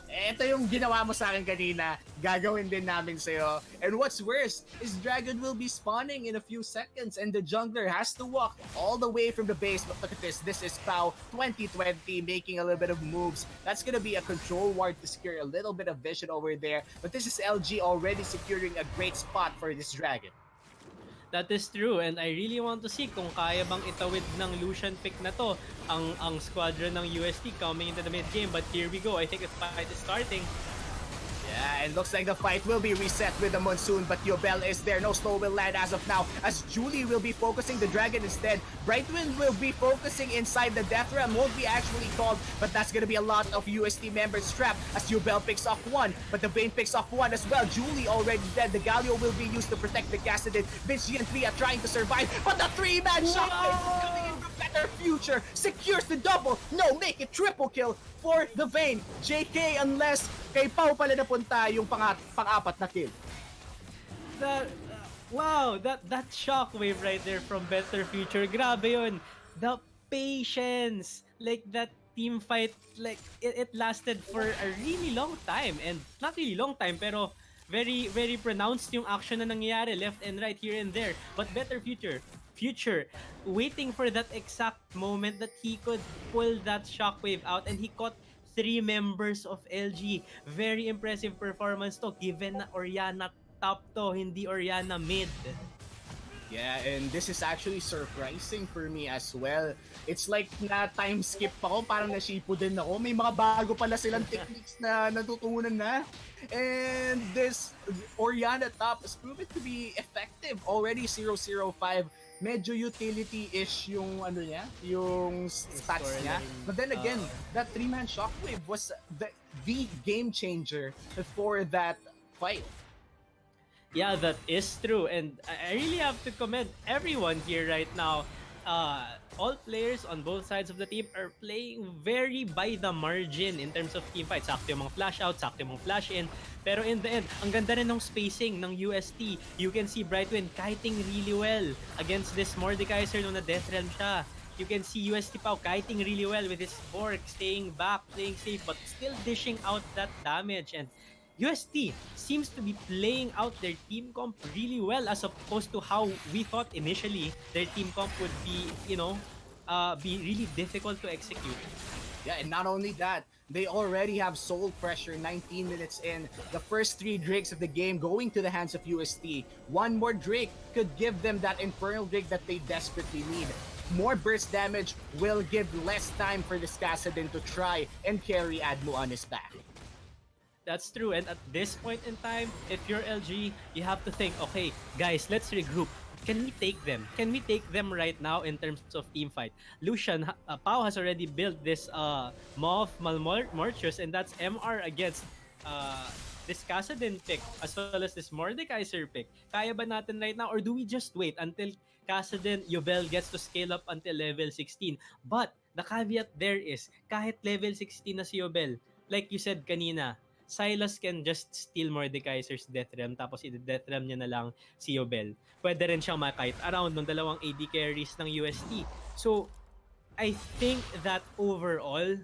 eto yung ginawa mo sa akin kanina, gagawin din namin sa'yo. And what's worse is Dragon will be spawning in a few seconds and the jungler has to walk all the way from the base. But look at this. This is POW 2020 making a little bit of moves. That's gonna be a control ward to secure a little bit of vision over there. But this is LG already securing a great spot for this Dragon. That is true, and I really want to see kung kaya bang itawid ng Lucian pick na to ang squadron ng UST coming into the mid game. But here we go. I think the fight is starting. Yeah, and looks like the fight will be reset with the Monsoon, but Yobel is there. No slow will land as of now, as Julie will be focusing the Dragon instead. Brightwind will be focusing inside the Death Ram, won't be actually called, but that's gonna be a lot of UST members trapped as Yobel picks off one, but the Vayne picks off one as well. Julie already dead. The Galio will be used to protect the Cassidin. Vinci and Thea trying to survive, but the three-man shotgun coming in from Better Future secures the double. No, make it triple kill for the Vayne. JK, unless kay Pau pala napunta yung pang-apat na kill. Wow, that shockwave right there from Better Future. Grabe yun. The patience. Like that team fight, like it lasted for a really long time. And not really long time, pero very, very pronounced yung action na nangyayari left and right, here and there. But Better Future, waiting for that exact moment that he could pull that shockwave out, and he caught 3 members of LG. Very impressive performance to, given na Oriana top to, hindi Oriana mid. Yeah, and this is actually surprising for me as well. It's like na time skip ako, parang nashipo din ako. May mga bago pala silang techniques na natutunan na. And this Oriana top is proven to be effective. Already 005. Medyo utility-ish yung ano niya, yung stats niya. But then again, that 3-man shockwave was the game changer for that fight. Yeah, that is true, and I really have to commend everyone here right now. All players on both sides of the team are playing very by the margin in terms of team fight. Sakto yung mga flash out, sakto yung mga flash in. Pero in the end, ang ganda rin ng spacing ng UST. You can see Brightwind kiting really well against this Mordekaiser nung na Death Realm siya. You can see UST Pau kiting really well with his fork, staying back, playing safe, but still dishing out that damage. And UST seems to be playing out their team comp really well, as opposed to how we thought initially their team comp would be, be really difficult to execute. Yeah, and not only that, they already have soul pressure 19 minutes in. The first 3 Drakes of the game going to the hands of UST. One more Drake could give them that Infernal Drake that they desperately need. More burst damage will give less time for this Kassadin to try and carry ADMU on his back. That's true, and at this point in time, if you're LG, you have to think, okay, guys, let's regroup. Can we take them? Can we take them right now in terms of team fight? Lucian, Pau has already built this Moth Malmortius, and that's MR against this Kassadin pick, as well as this Mordekaiser pick. Kaya ba natin right now, or do we just wait until Kassadin Yobel gets to scale up until level 16? But the caveat there is, kahit level 16 na si Yobel, like you said kanina, Silas can just steal Mordekaiser's Death Realm, tapos i-Death Realm niya na lang si Yobel. Pwede rin siyang makite around ng dalawang AD carries ng UST. So, I think that overall,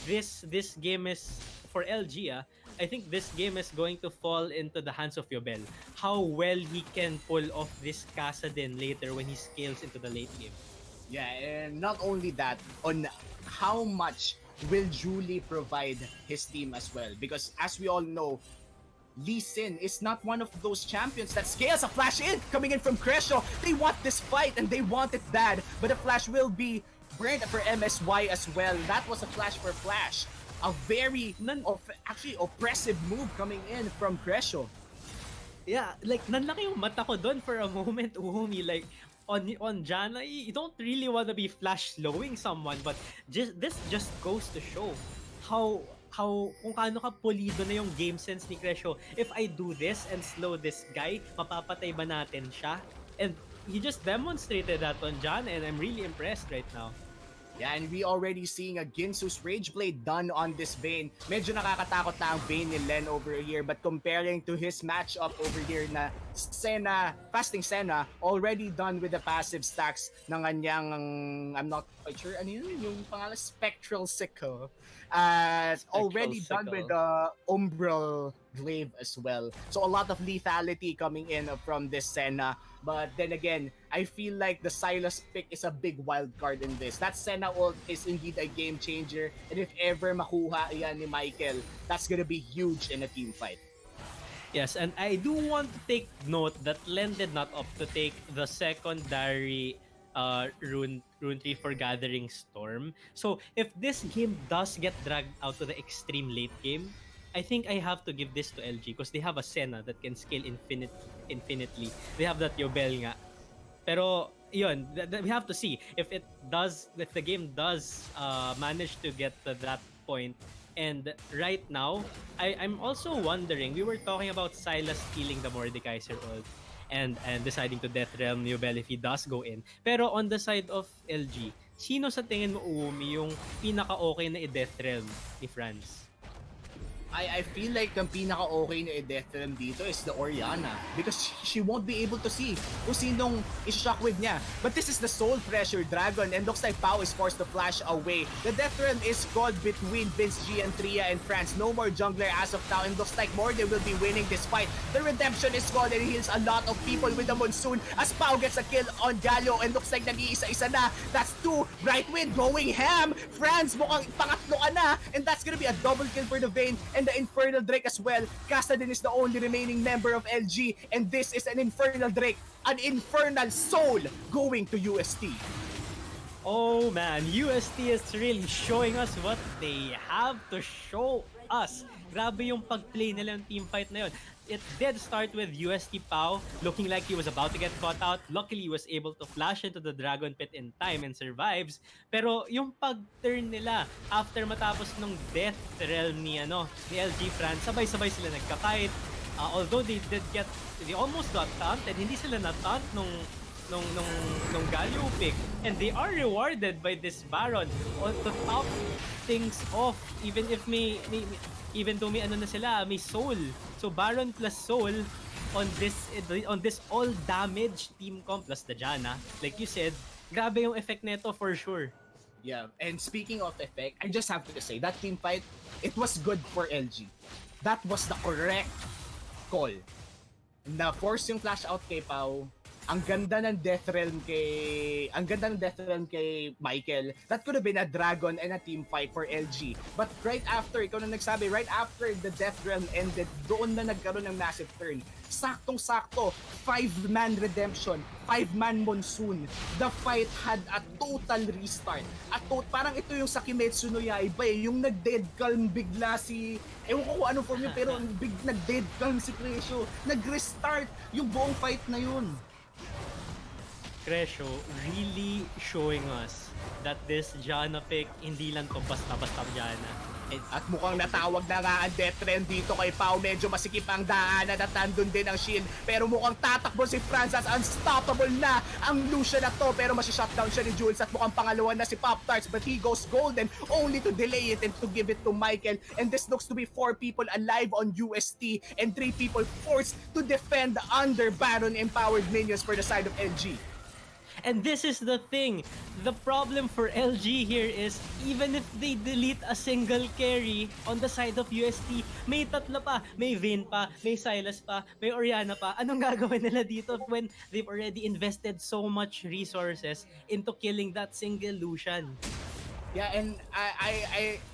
this game is, for LG, I think this game is going to fall into the hands of Yobel. How well he can pull off this Kassadin later when he scales into the late game. Yeah, and not only that, on how much will Julie provide his team as well? Because as we all know, Lee Sin is not one of those champions that scales a flash in coming in from Crescio. They want this fight and they want it bad, but the flash will be burned for MSY as well. That was a flash for flash. A very actually oppressive move coming in from Crescio. Yeah, like nanlaki yung mata ko doon for a moment, Umi. Like on Janna, you don't really want to be flash slowing someone, but this just goes to show how kung kaano ka pulido na yung game sense ni Crescio. If I do this and slow this guy, mapapatay ba natin siya? And he just demonstrated that on John, and I'm really impressed right now. Yeah, and we already seeing a Ginsu's Rage Blade done on this Vayne. Medyo nakakatakot na ang Vayne ni Len over here, but comparing to his matchup over here na Senna, Fasting Senna, already done with the passive stacks ng kanyang, I'm not quite sure, ano yun? Yung pangalan, Spectral Sickle. Already done with the Umbral Glaive as well. So a lot of lethality coming in from this Senna. But then again, I feel like the Silas pick is a big wild card in this. That Senna ult is indeed a game changer. And if ever makuha yan ni Michael, that's gonna be huge in a team fight. Yes, and I do want to take note that Len did not opt to take the secondary rune tree for Gathering Storm. So if this game does get dragged out to the extreme late game, I think I have to give this to LG because they have a Senna that can scale infinitely. They have that Yobel nga. Pero yun, we have to see if the game does manage to get to that point. And right now, I'm also wondering, we were talking about Silas stealing the Mordekaiser ult and deciding to Death Realm Nubel if he does go in. Pero on the side of LG, sino sa tingin mo, Uumi, yung pinaka-okay na i-Death Realm ni Franz? I feel like ang pinaka-okay na i-death realm dito is the Orianna because she won't be able to see kung sinong i-shockwave niya. But this is the Soul Pressure Dragon and looks like Pao is forced to flash away. The death realm is called between Vince G and Tria and France. No more jungler as of now and looks like Morgan will be winning this fight. The redemption is called and heals a lot of people with the Monsoon as Pao gets a kill on Galio and looks like nag-iisa-isa na. That's 2. Brightwind going ham. France mukhang pangatlo ka na and that's gonna be a double kill for the Vayne and the Infernal Drake as well. Kassadin is the only remaining member of LG and this is an Infernal Drake, an Infernal Soul going to UST. Oh man, UST is really showing us what they have to show us. Grabe yung pag-play nila yung team fight na yun. It did start with UST Pao looking like he was about to get caught out. Luckily, he was able to flash into the Dragon Pit in time and survives. Pero yung pag-turn nila after matapos ng death realm ni LG France, sabay-sabay sila nagka-fight. Although they almost got taunted, hindi sila na-taunt nung Galio pick. And they are rewarded by this Baron to top things off even though may may soul. So Baron plus soul on this all damage team comp plus the Janna. Like you said, grabe yung effect nito for sure. Yeah, and speaking of effect, I just have to say that team fight, it was good for LG. That was the correct call. Na force yung flash out kay Pao. Ang ganda ng death realm kay Michael. That could have been a dragon and a team fight for LG. But right after, ikaw na nagsabi, right after the death realm ended, doon na nagkaroon ng massive turn. Saktong-sakto, 5-man redemption, 5-man monsoon. The fight had a total restart. Parang ito yung sa Kimetsu no Yaiba yung nag-dead calm bigla ewan ko kung ano form yun, pero nag-dead calm si Crescio. Nag-restart yung buong fight na yun. Crescio really showing us that this Janna pick hindi lang to basta-basta Janna. At mukhang natawag na nga ang death trend dito kay Pao. Medyo masikip ang daanan at nandun din ang shield. Pero mukhang tatakbo si Francis. Unstoppable na ang Lucian na to. Pero masishutdown siya ni Jules at mukhang pangalawa na si Pop-Tarts. But he goes golden only to delay it and to give it to Michael. And this looks to be 4 people alive on UST and 3 people forced to defend under Baron empowered minions for the side of LG. And this is the thing. The problem for LG here is even if they delete a single carry on the side of UST, may tatlo pa, may Vayne pa, may Silas pa, may Orianna pa. Anong gagawin nila dito when they've already invested so much resources into killing that single Lucian? Yeah, and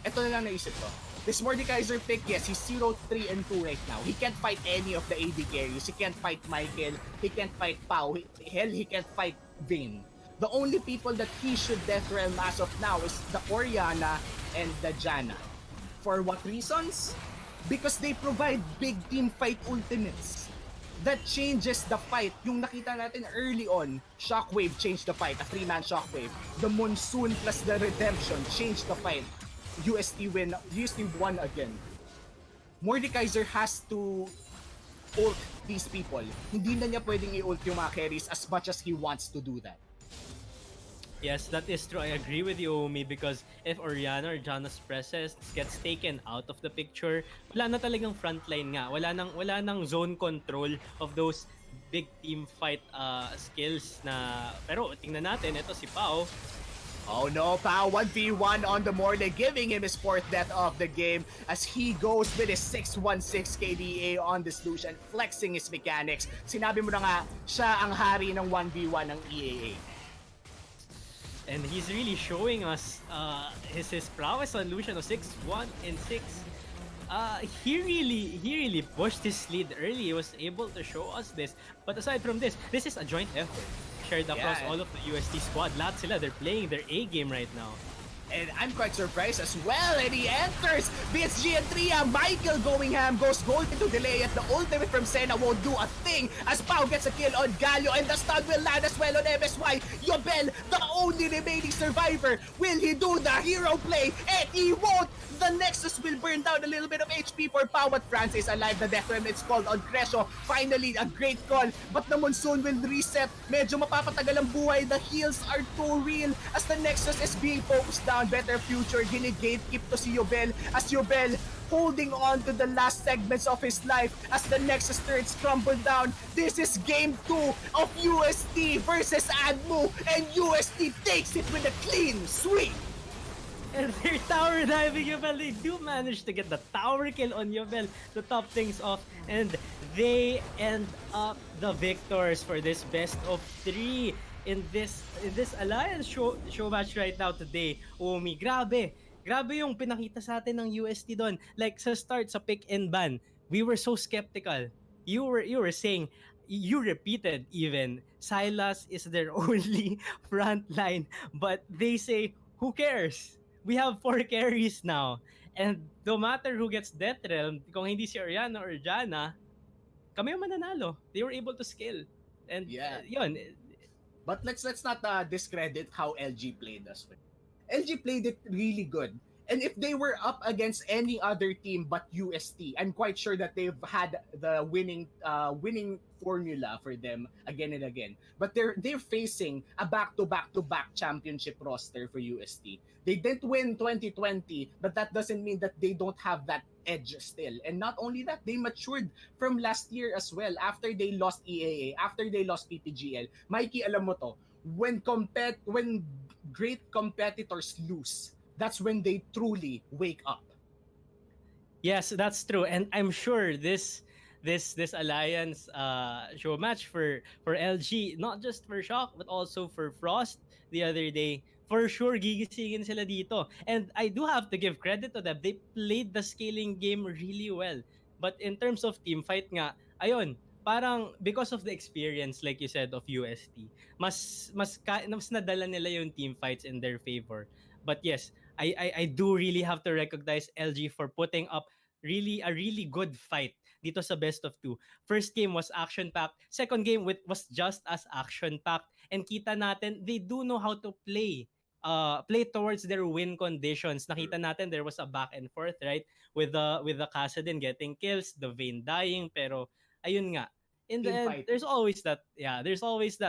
ito na lang naisip ko. This Mordekaiser pick, yes, he's 0, 3, and 2 right now. He can't fight any of the AD carries. He can't fight Michael. He can't fight Pao. Hell, he can't fight Vayne. The only people that he should death realm as of now is the Orianna and the Janna. For what reasons? Because they provide big team fight ultimates. That changes the fight. Yung nakita natin early on, Shockwave changed the fight, a 3-man Shockwave. The Monsoon plus the Redemption changed the fight. UST won again. Mordekaiser has to ult these people. Hindi na niya pwedeng i-ult yung mga carries as much as he wants to do that. Yes, that is true. I agree with you, Omi, because if Oriana or Janus presence gets taken out of the picture, wala na talagang frontline nga. Wala nang zone control of those big team fight skills na pero tingnan natin ito si Pao. Oh no, Pao, 1v1 on the morning, giving him his fourth death of the game as he goes with his 616 KDA on this Lucian, flexing his mechanics. Sinabi mo na nga, siya ang hari ng 1v1 ng EAA. And he's really showing us his prowess on Lucian of 6-1 and 6. He really pushed his lead early. He was able to show us this. But aside from this is a joint effort shared across all of the UST squad. Lahat sila, they're playing their A game right now. And I'm quite surprised as well. And he enters BSG and Tria. Michael going ham goes gold into delay at the ultimate from Senna won't do a thing as Pau gets a kill on Galio and the stun will land as well on MSY. Yobel, the only remaining survivor. Will he do the hero play? And he won't. The Nexus will burn down a little bit of HP for Pau, but France is alive. The death remnant's called on Crescio. Finally, a great call, but the Monsoon will reset. Medyo mapapatagal ang buhay. The heals are too real as the Nexus is being focused down. Better future, gini-gatekeep to si Yobel as Yobel holding on to the last segments of his life as the Nexus turrets crumble down. This is game 2 of UST versus ADMU, and UST takes it with a clean sweep. And they're tower diving Yobel. They do manage to get the tower kill on Yobel to top things off. And they end up the victors for this best of 3 in this alliance show match right now today. Omi, grabe yung pinakita sa atin ng UST doon. Like sa start sa pick and ban, we were so skeptical. You were saying, you repeated even, Silas is their only front line, but they say, who cares? We have 4 carries now. And no matter who gets Death Realm, kung hindi si Oriana or Jana, kami yung mananalo. They were able to scale. And yun. But let's not discredit how LG played as well. LG played it really good. And if they were up against any other team but UST, I'm quite sure that they've had the winning formula for them again and again. But they're facing a back-to-back championship roster for UST. They didn't win 2020, but that doesn't mean that they don't have that edge still. And not only that, they matured from last year as well after they lost EAA, after they lost PPGL. Mikey, alam mo to, when great competitors lose, that's when they truly wake up. Yes, that's true. And I'm sure this alliance show match for LG, not just for Shock but also for Frost the other day, for sure gigisingin sila dito. And I do have to give credit to them. They played the scaling game really well. But in terms of team fight nga, ayun, parang because of the experience like you said of UST, mas nadala nila yung team fights in their favor. But yes, I do really have to recognize LG for putting up a really good fight dito sa best of 2. First game was action-packed. Second game was just as action-packed. And kita natin, they do know how to play towards their win conditions. Nakita natin there was a back and forth, right? With the Kassadin getting kills, the Vayne dying, pero ayun nga. In the end, there's always that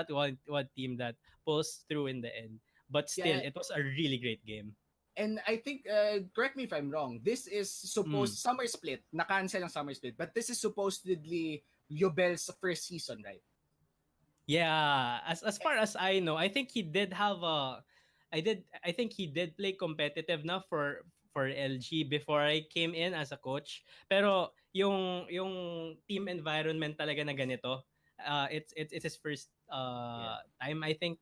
one team that pulls through in the end. But still, it was a really great game. And I think, correct me if I'm wrong, this is supposed, summer split, na-cancel ang summer split, but this is supposedly Yobel's first season, right? Yeah, as far as I know, I think he did have I think he did play competitive na for LG before I came in as a coach. Pero yung team environment talaga na ganito, it's his first time, I think.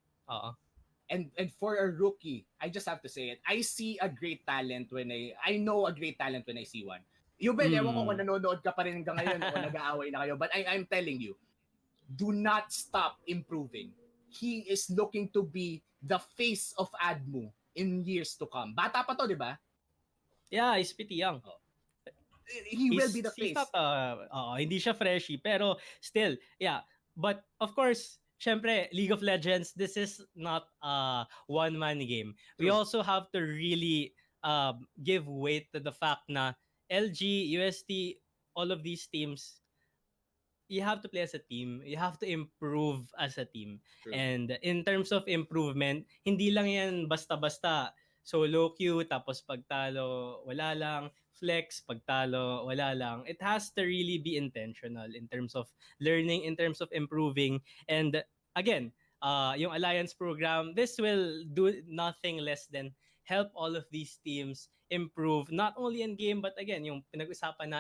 And for a rookie, I just have to say it. I see a great talent I know a great talent when I see one. Yubel, ewan ko kung nanonood ka pa rin hanggang ngayon o nag-aaway na kayo, but I'm telling you, do not stop improving. He is looking to be the face of ADMU in years to come. Bata pa to, di ba? Yeah, he's pretty young. He will be the face. He's not, hindi siya freshy, pero still, yeah. But of course, syempre, League of Legends, this is not a one-man game. True. We also have to really give weight to the fact na LG, UST, all of these teams, you have to play as a team. You have to improve as a team. True. And in terms of improvement, hindi lang yan basta-basta solo queue tapos pagtalo wala lang, flex pagtalo wala lang. It has to really be intentional in terms of learning, in terms of improving. And again, yung alliance program, this will do nothing less than help all of these teams improve not only in game but again yung pinag-usapan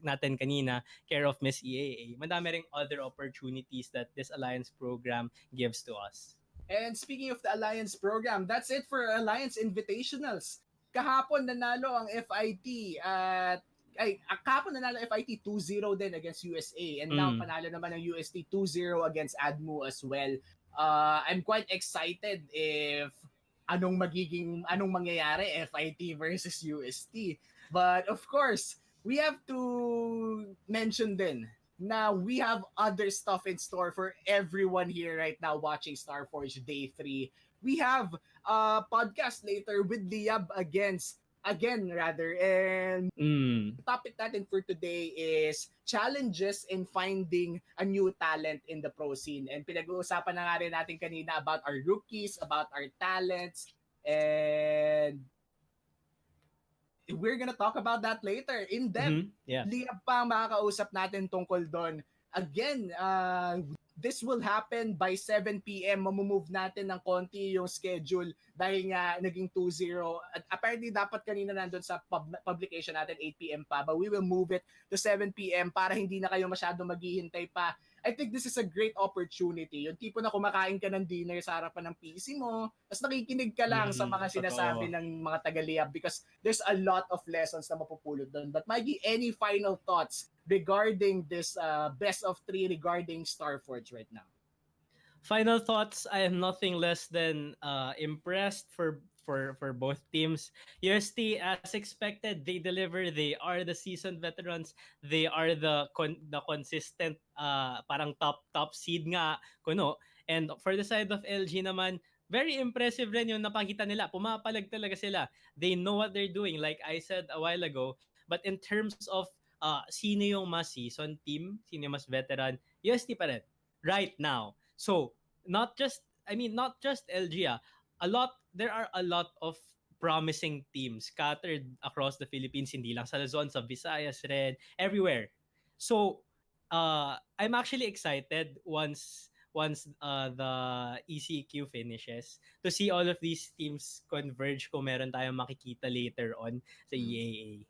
natin kanina, care of Miss EAA. Madami ring other opportunities that this alliance program gives to us. And speaking of the Alliance program, that's it for Alliance Invitationals. Kahapon nanalo ang FIT at kahapon nanalo FIT 2-0 din against USA, and now panalo naman ng UST 2-0 against ADMU as well. I'm quite excited if anong mangyayari FIT versus UST. But of course, we have to mention din na we have other stuff in store for everyone here right now watching Starforge Day 3. We have a podcast later with Liab again rather, and the topic natin for today is challenges in finding a new talent in the pro scene. And pinag-uusapan na nga rin natin kanina about our rookies, about our talents, and we're gonna talk about that later in depth. Yeah. Liab pa ang makakausap natin tungkol doon. Again, this will happen by 7 p.m. Mamumove natin ng konti yung schedule dahil nga naging 2-0. At apparently, dapat kanina nandun sa publication natin 8 p.m. pa. But we will move it to 7 p.m. para hindi na kayo masyado maghihintay pa. I think this is a great opportunity. Yung tipo na kumakain ka ng dinner sa harapan ng PC mo, tapos nakikinig ka lang sa mga sinasabi ng mga taga-Liab because there's a lot of lessons na mapupulot doon. But Mikey, any final thoughts regarding this best of 3 regarding Starforge right now? Final thoughts, I am nothing less than impressed for both teams. UST, as expected, they deliver. They are the seasoned veterans. They are the consistent parang top seed nga kuno. And for the side of LG naman, very impressive rin yung napakita nila. Pumapalag talaga sila. They know what they're doing, like I said a while ago. But in terms of sino yung mas seasoned team, sino yung mas veteran, UST pa rin right now. So, not just LG, there are a lot of promising teams scattered across the Philippines, hindi lang sa Luzon, sa Visayas, Red, everywhere. So, I'm actually excited once the ECQ finishes to see all of these teams converge kung meron tayong makikita later on sa EAA.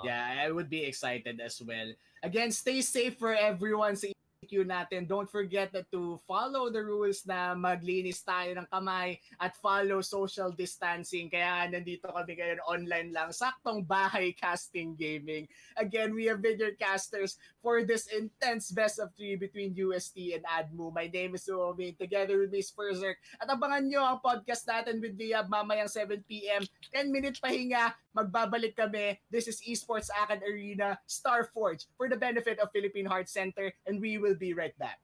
Yeah, I would be excited as well. Again, stay safe for everyone sa EQ natin. Don't forget to follow the rules na maglinis tayo ng kamay at follow social distancing. Kaya nandito kami ngayon online lang. Saktong bahay casting gaming. Again, we have been your casters for this intense best of 3 between UST and ADMU. My name is Suomi. Together with Miss Furzerk. At abangan nyo ang podcast natin with Liab mamayang 7 p.m. 10-minute pahinga. Magbabalik kami. This is Esports AcadArena Starforge for the benefit of Philippine Heart Center, and we will be right back.